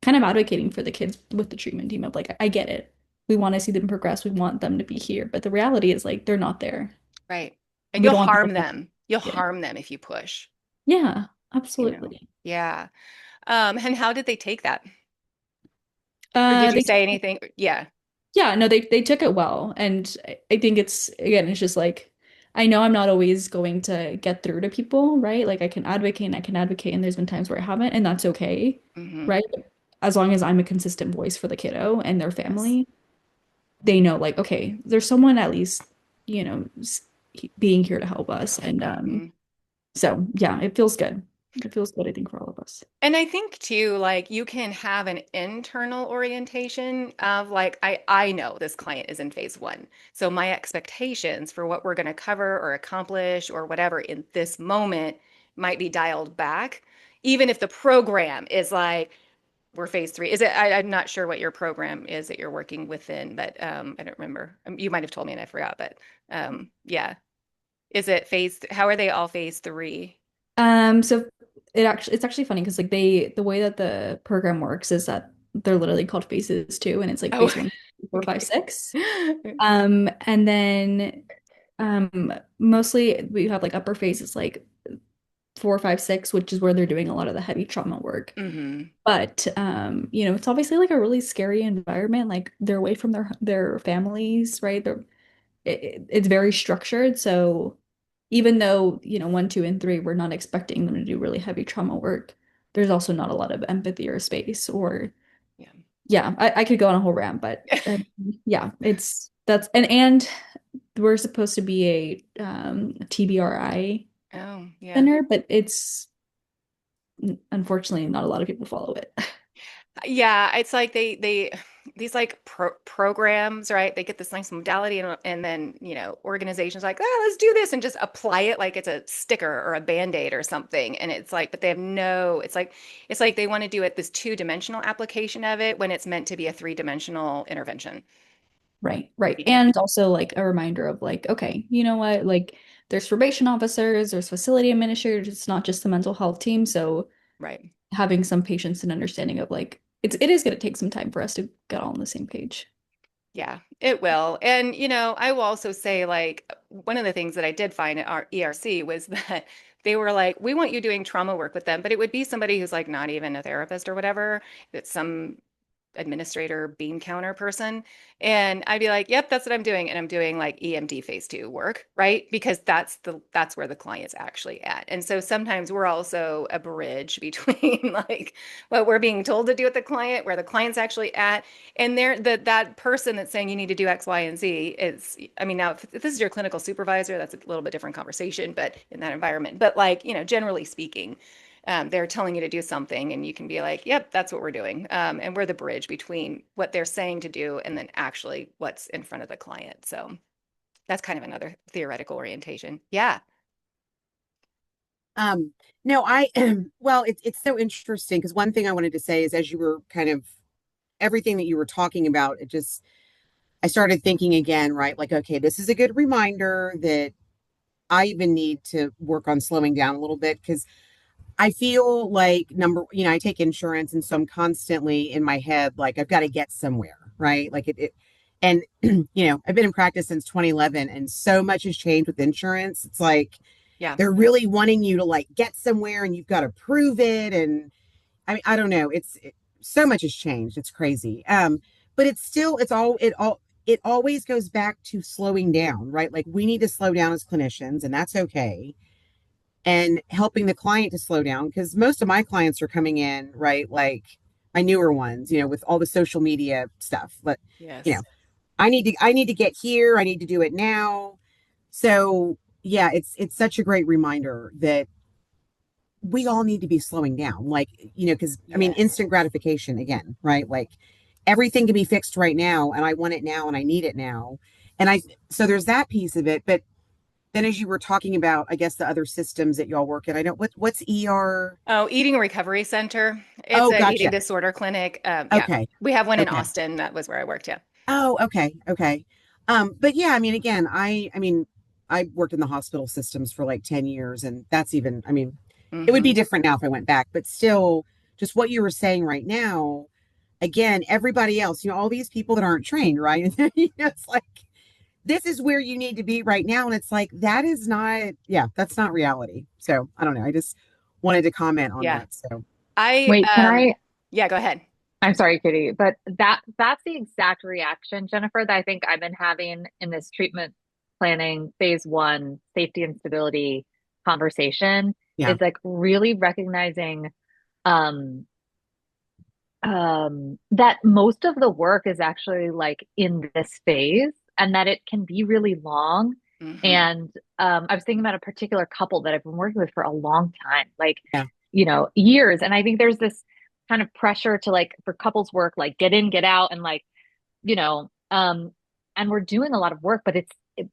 C: kind of advocating for the kids with the treatment team of like, I get it. We want to see them progress. We want them to be here. But the reality is like they're not there.
A: Right. And
C: We
A: you'll
C: don't want them
A: harm
C: to
A: them. You'll
C: yeah.
A: harm them if you push,
C: Yeah,
A: you know.
C: absolutely.
A: Yeah. And how did they take that? Or did you
C: They
A: say anything? Yeah.
C: Yeah, no, they took it well. And I think it's again, it's just like I know I'm not always going to get through to people, right? Like I can advocate, and there's been times where I haven't, and that's okay,
A: Hmm.
C: right? As long as I'm a consistent voice for the kiddo and their
A: Yes.
C: family, they know like, okay, there's someone at least, being here to help us. And
A: Hmm.
C: so yeah, it feels good. It feels good, I think, for all of us.
A: And I think too, like you can have an internal orientation of like, I know this client is in phase one. So my expectations for what we're going to cover or accomplish or whatever in this moment might be dialed back. Even if the program is like, we're phase three. Is it? I'm not sure what your program is that you're working within, but I don't remember. You might have told me and I forgot, but yeah. Is it how are they all phase three?
C: So it's actually funny because like the way that the program works is that they're literally called phases too, and it's like
A: Oh,
C: phase 1, 2, 3, 4, 5,
A: okay.
C: 6. And then mostly we have like upper phases like 4, 5, 6, which is where they're doing a lot of the heavy trauma work.
A: Hmm.
C: But it's obviously like a really scary environment. Like they're away from their families, right? It's very structured. So even though, 1, 2, and 3, we're not expecting them to do really heavy trauma work, there's also not a lot of empathy or space or
A: Yeah.
C: yeah, I could go on a whole rant, but yeah, that's and we're supposed to be a TBRI
A: Oh, yeah.
C: center, but it's unfortunately not a lot of people follow it.
A: Yeah, it's like they these like programs, right? They get this nice modality and then, organizations like, "Oh, let's do this," and just apply it like it's a sticker or a Band-Aid or something. And it's like, but they have it's like they want to do it this two-dimensional application of it when it's meant to be a three-dimensional intervention.
C: Right, right.
A: You know.
C: And also like a reminder of like, okay, you know what? Like there's probation officers, there's facility administrators, it's not just the mental health team. So
A: Right.
C: having some patience and understanding of like it is going to take some time for us to get all on the same page.
A: Yeah, it will. And, I will also say, like, one of the things that I did find at our ERC was that they were like, we want you doing trauma work with them, but it would be somebody who's like not even a therapist or whatever. It's some administrator bean counter person, and I'd be like, yep, that's what I'm doing, and I'm doing like EMD phase two work, right? Because that's where the client's actually at. And so sometimes we're also a bridge between like what we're being told to do with the client, where the client's actually at, and that person that's saying you need to do X, Y, and Z is, I mean, now if this is your clinical supervisor, that's a little bit different conversation, but in that environment, but like, generally speaking, they're telling you to do something and you can be like, yep, that's what we're doing. And we're the bridge between what they're saying to do and then actually what's in front of the client. So that's kind of another theoretical orientation. Yeah.
G: Um, no, well, it's so interesting because one thing I wanted to say is as you were kind of everything that you were talking about, I started thinking again, right? Like, okay, this is a good reminder that I even need to work on slowing down a little bit because I feel like I take insurance and so I'm constantly in my head, like I've got to get somewhere, right? Like And, I've been in practice since 2011 and so much has changed with insurance. It's like
A: Yeah.
G: they're really wanting you to like get somewhere and you've got to prove it. And I mean, I don't know. So much has changed. It's crazy. But it always goes back to slowing down, right? Like we need to slow down as clinicians, and that's okay. And helping the client to slow down because most of my clients are coming in, right? Like my newer ones, with all the social media stuff. But you know,
A: Yes.
G: I need to get here. I need to do it now. So yeah, it's such a great reminder that we all need to be slowing down. Like, because I mean,
A: Yes.
G: instant gratification again, right? Like everything can be fixed right now and I want it now and I need it now. And so there's that piece of it. But then as you were talking about, I guess the other systems that y'all work in, I don't, what's ER?
A: Oh, Eating Recovery Center. It's
G: Oh,
A: an eating
G: gotcha.
A: disorder clinic. Yeah,
G: Okay.
A: we have one in
G: Okay.
A: Austin. That was where I worked. Yeah.
G: Oh, okay. Okay. But yeah, I mean, again, I worked in the hospital systems for like 10 years and that's even, I mean, it would be
A: Hmm.
G: different now if I went back, but still just what you were saying right now, again, everybody else, all these people that aren't trained, right? It's like, this is where you need to be right now. And it's like, that is not, yeah, that's not reality. So I don't know. I just wanted to comment on
A: Yeah.
G: that. So,
A: I
D: Wait, can I?
A: Yeah, go ahead.
D: I'm sorry, Kitty, but that's the exact reaction, Jennifer, that I think I've been having in this treatment planning phase one safety and stability conversation
G: yeah.
D: is like really recognizing um that most of the work is actually like in this phase and that it can be really long.
A: Hmm.
D: And I was thinking about a particular couple that I've been working with for a long time, like,
G: Yeah.
D: years. And I think there's this kind of pressure to like for couples work, like get in, get out, and like, you know, um, and we're doing a lot of work, but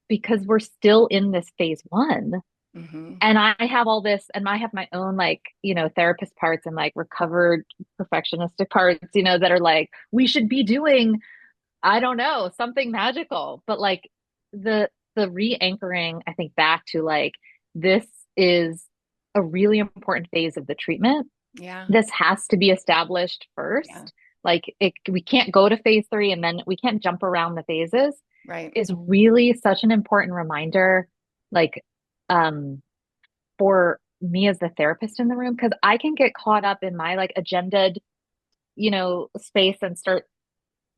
D: because we're still in this phase one
A: Hmm.
D: and I have all this, and I have my own like, therapist parts and like recovered perfectionistic parts, that are like, we should be doing, I don't know, something magical. But like the re-anchoring, I think, back to like this is a really important phase of the treatment.
A: Yeah.
D: This has to be established
A: Yeah.
D: first. Like we can't go to phase three and then we can't jump around the phases
A: Right.
D: is really such an important reminder. Like, um, for me as the therapist in the room because I can get caught up in my like agendaed, space and start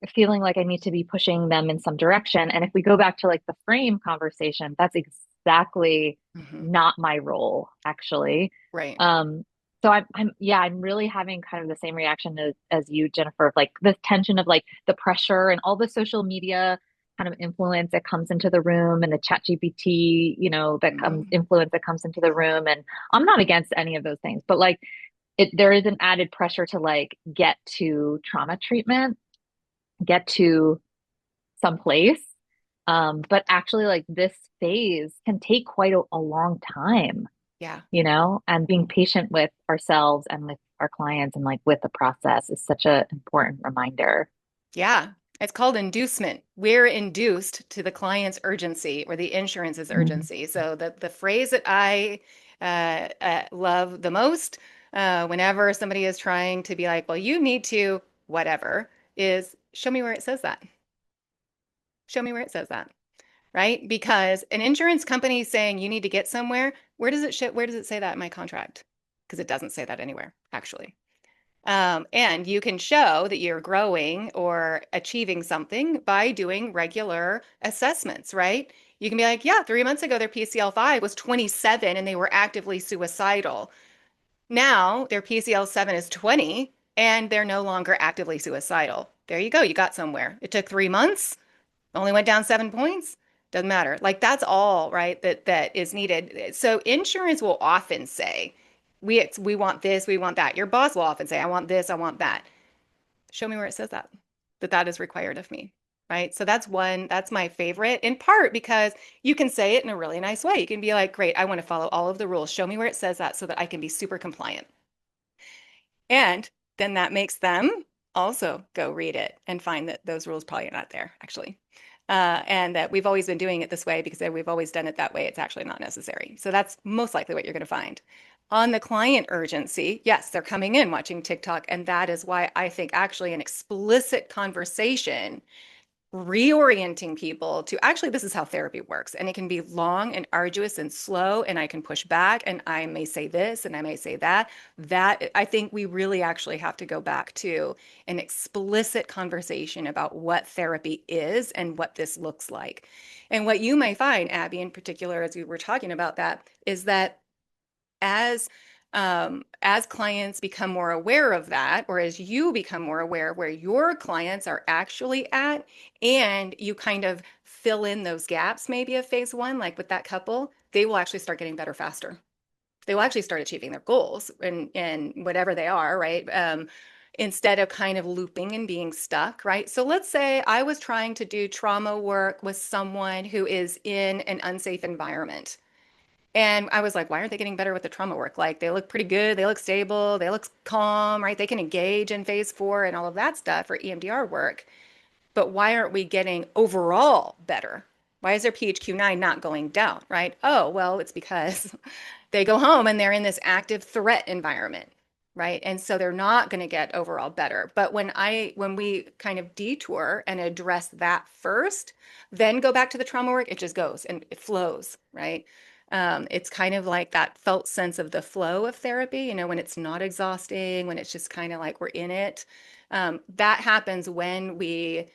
D: feeling like I need to be pushing them in some direction. And if we go back to like the frame conversation, that's exactly
A: Hmm.
D: not my role, actually.
A: Right.
D: Um, so I'm really having kind of the same reaction as you, Jennifer, of like the tension of like the pressure and all the social media kind of influence that comes into the room and the chat GPT, that comes
A: Hmm.
D: influence that comes into the room. And I'm not against any of those things, but like there is an added pressure to like get to trauma treatment, get to someplace. But actually, like this phase can take quite a long time,
A: Yeah.
D: and being patient with ourselves and with our clients and like with the process is such an important reminder.
A: Yeah. It's called inducement. We're induced to the client's urgency or the insurance's
D: Mhm.
A: urgency. So the phrase that I love the most whenever somebody is trying to be like, well, you need to whatever, is show me where it says that. Show me where it says that. Right? Because an insurance company saying you need to get somewhere, where does it say that in my contract? Because it doesn't say that anywhere, actually. And you can show that you're growing or achieving something by doing regular assessments, right? You can be like, yeah, 3 months ago, their PCL5 was 27 and they were actively suicidal. Now their PCL7 is 20 and they're no longer actively suicidal. There you go. You got somewhere. It took 3 months, only went down 7 points. Doesn't matter. Like that's all, right? That is needed. So insurance will often say, we want this, we want that. Your boss will often say, I want this, I want that. Show me where it says that is required of me. Right. So that's my favorite in part because you can say it in a really nice way. You can be like, great, I want to follow all of the rules. Show me where it says that so that I can be super compliant. And then that makes them also go read it and find that those rules probably are not there, actually. And that we've always been doing it this way because we've always done it that way. It's actually not necessary. So that's most likely what you're going to find. On the client urgency, yes, they're coming in watching TikTok. And that is why I think actually an explicit conversation reorienting people to actually this is how therapy works, and it can be long and arduous and slow, and I can push back and I may say this and I may say that I think we really actually have to go back to an explicit conversation about what therapy is and what this looks like. And what you may find, Abby, in particular, as we were talking about that, is that as as clients become more aware of that, or as you become more aware of where your clients are actually at, and you kind of fill in those gaps maybe of phase one, like with that couple, they will actually start getting better faster. They will actually start achieving their goals and whatever they are, right? Instead of kind of looping and being stuck, right? So let's say I was trying to do trauma work with someone who is in an unsafe environment. And I was like, why aren't they getting better with the trauma work? Like, they look pretty good, they look stable, they look calm, right? They can engage in phase four and all of that stuff for EMDR work. But why aren't we getting overall better? Why is their PHQ-9 not going down, right? Oh, well, it's because they go home and they're in this active threat environment, right? And so they're not going to get overall better. But when we kind of detour and address that first, then go back to the trauma work, it just goes and it flows, right? It's kind of like that felt sense of the flow of therapy, when it's not exhausting, when it's just kind of like we're in it. That happens when we,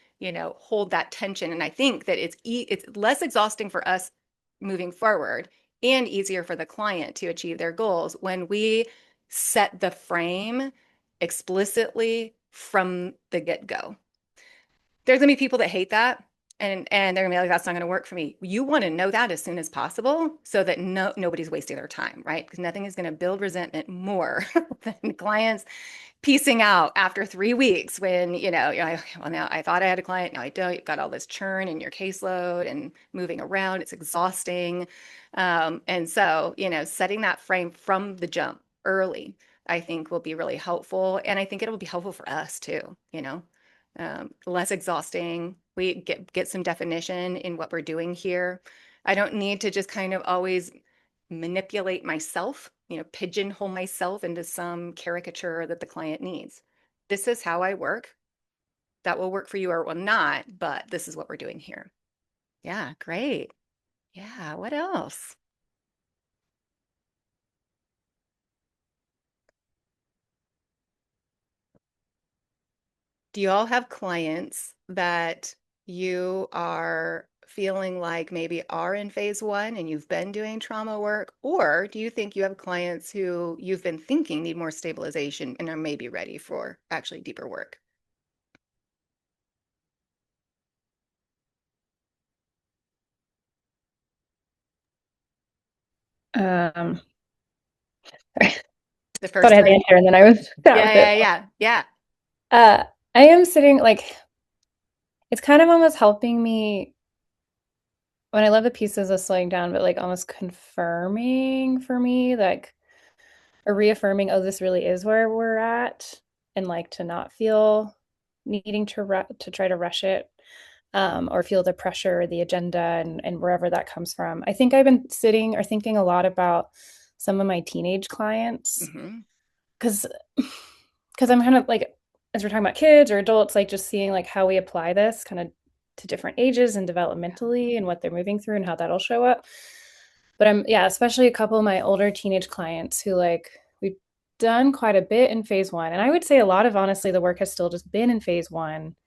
A: hold that tension. And I think that it's less exhausting for us moving forward and easier for the client to achieve their goals when we set the frame explicitly from the get-go. There's gonna be people that hate that, and they're gonna be like, that's not gonna work for me. You want to know that as soon as possible so that nobody's wasting their time, right? Because nothing is gonna build resentment more than clients piecing out after 3 weeks when, you're like, "Okay, well, now I thought I had a client, now I don't. You've got all this churn in your caseload and moving around. It's exhausting. And so, setting that frame from the jump early, I think will be really helpful. And I think it'll be helpful for us too, less exhausting. We get some definition in what we're doing here. I don't need to just kind of always manipulate myself, pigeonhole myself into some caricature that the client needs. This is how I work. That will work for you or it will not, but this is what we're doing here. Yeah, great. Yeah, what else? Do you all have clients that you are feeling like maybe are in phase one and you've been doing trauma work? Or do you think you have clients who you've been thinking need more stabilization and are maybe ready for actually deeper work?
B: Um,
A: The
B: thought
A: first
B: I had the
A: time?
B: answer and then I was out with it.
A: Yeah.
B: I am sitting like it's kind of almost helping me when I love the pieces of slowing down, but like almost confirming for me, like or reaffirming, oh, this really is where we're at, and like to not feel needing to try to rush it, or feel the pressure or the agenda and wherever that comes from. I think I've been sitting or thinking a lot about some of my teenage clients
A: Mm-hmm.
B: because I'm kind of like as we're talking about kids or adults, like just seeing like how we apply this kind of to different ages and developmentally and what they're moving through and how that'll show up. But especially a couple of my older teenage clients who like we've done quite a bit in phase one. And I would say a lot of honestly the work has still just been in phase one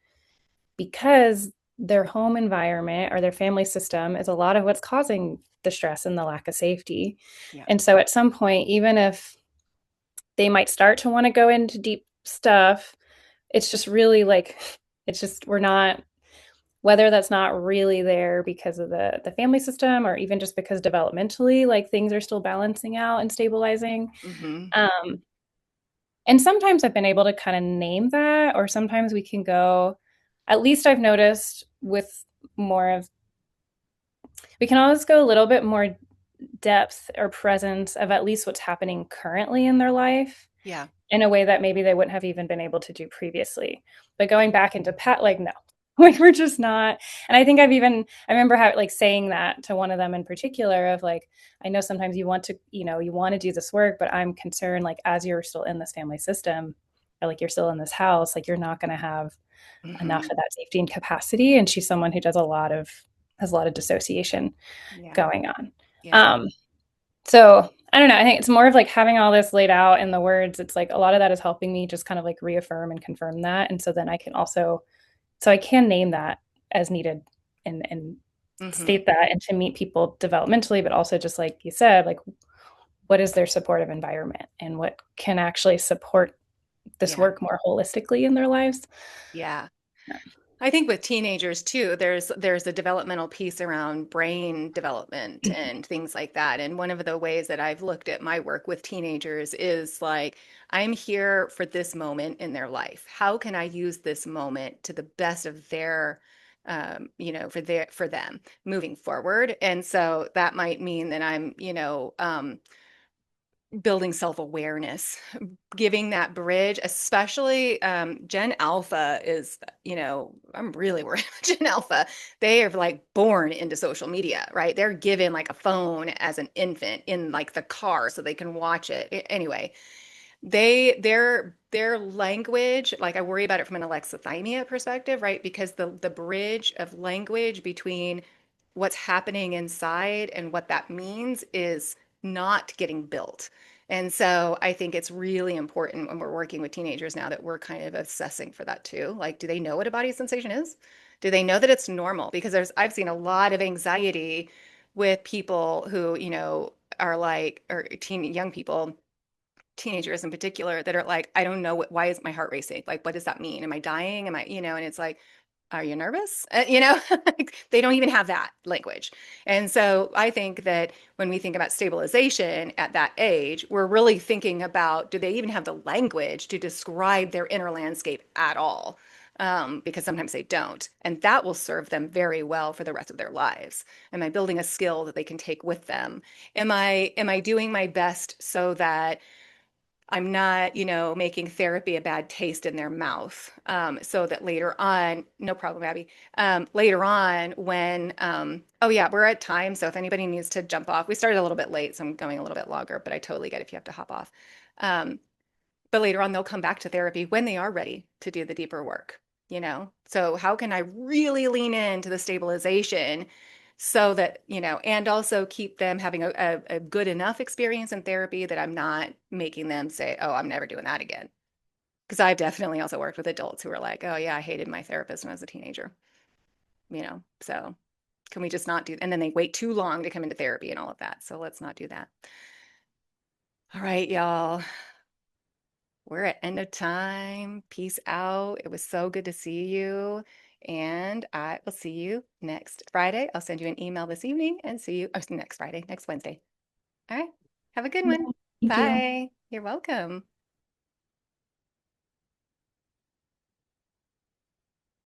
B: because their home environment or their family system is a lot of what's causing the stress and the lack of safety.
A: Yeah.
B: And so at some point, even if they might start to want to go into deep stuff, it's just really like it's just we're not whether that's not really there because of the family system or even just because developmentally like things are still balancing out and stabilizing.
A: Mm-hmm.
B: And sometimes I've been able to kind of name that, or sometimes we can go, at least I've noticed with more of, we can always go a little bit more depth or presence of at least what's happening currently in their life.
A: Yeah.
B: In a way that maybe they wouldn't have even been able to do previously. But going back into like, no, like we're just not. And I think I remember how like saying that to one of them in particular of like, I know sometimes you want to do this work, but I'm concerned like as you're still in this family system or like you're still in this house, like you're not going to have enough
A: Mhm.
B: of that safety and capacity. And she's someone who has a lot of dissociation
A: Yeah.
B: going on.
A: Yeah.
B: Um, so I don't know. I think it's more of like having all this laid out in the words. It's like a lot of that is helping me just kind of like reaffirm and confirm that. And so then I can also, so I can name that as needed and
A: Mhm.
B: state that and to meet people developmentally, but also just like you said, like what is their supportive environment and what can actually support this
A: Yeah.
B: work more holistically in their lives.
A: Yeah. I think with teenagers too, there's a developmental piece around brain development and things like that. And one of the ways that I've looked at my work with teenagers is like, I'm here for this moment in their life. How can I use this moment to the best of their, for them moving forward? And so that might mean that I'm, building self-awareness, giving that bridge, especially Gen Alpha is, I'm really worried about Gen Alpha. They are like born into social media, right? They're given like a phone as an infant in like the car so they can watch it. Anyway, their language, like I worry about it from an alexithymia perspective, right? Because the bridge of language between what's happening inside and what that means is not getting built. And so I think it's really important when we're working with teenagers now that we're kind of assessing for that too. Like, do they know what a body sensation is? Do they know that it's normal? Because I've seen a lot of anxiety with people who, are like, or young people, teenagers in particular, that are like, I don't know why is my heart racing? Like, what does that mean? Am I dying? Am I, and it's like, are you nervous? Like, they don't even have that language. And so I think that when we think about stabilization at that age, we're really thinking about, do they even have the language to describe their inner landscape at all? Because sometimes they don't. And that will serve them very well for the rest of their lives. Am I building a skill that they can take with them? Am I doing my best so that I'm not, making therapy a bad taste in their mouth, so that later on, no problem, Abby. Later on, when, oh yeah, we're at time. So if anybody needs to jump off, we started a little bit late, so I'm going a little bit longer, but I totally get if you have to hop off. Um, but later on, they'll come back to therapy when they are ready to do the deeper work, So how can I really lean into the stabilization so that, and also keep them having a good enough experience in therapy that I'm not making them say, oh, I'm never doing that again. Because I've definitely also worked with adults who are like, oh, yeah, I hated my therapist when I was a teenager, So can we just not do, and then they wait too long to come into therapy and all of that. So let's not do that. All right, y'all. We're at end of time. Peace out. It was so good to see you. And I will see you next Friday. I'll send you an email this evening and see you next Friday, next Wednesday. All right. Have a good
C: Yeah,
A: one.
C: thank you.
A: Bye. You're welcome.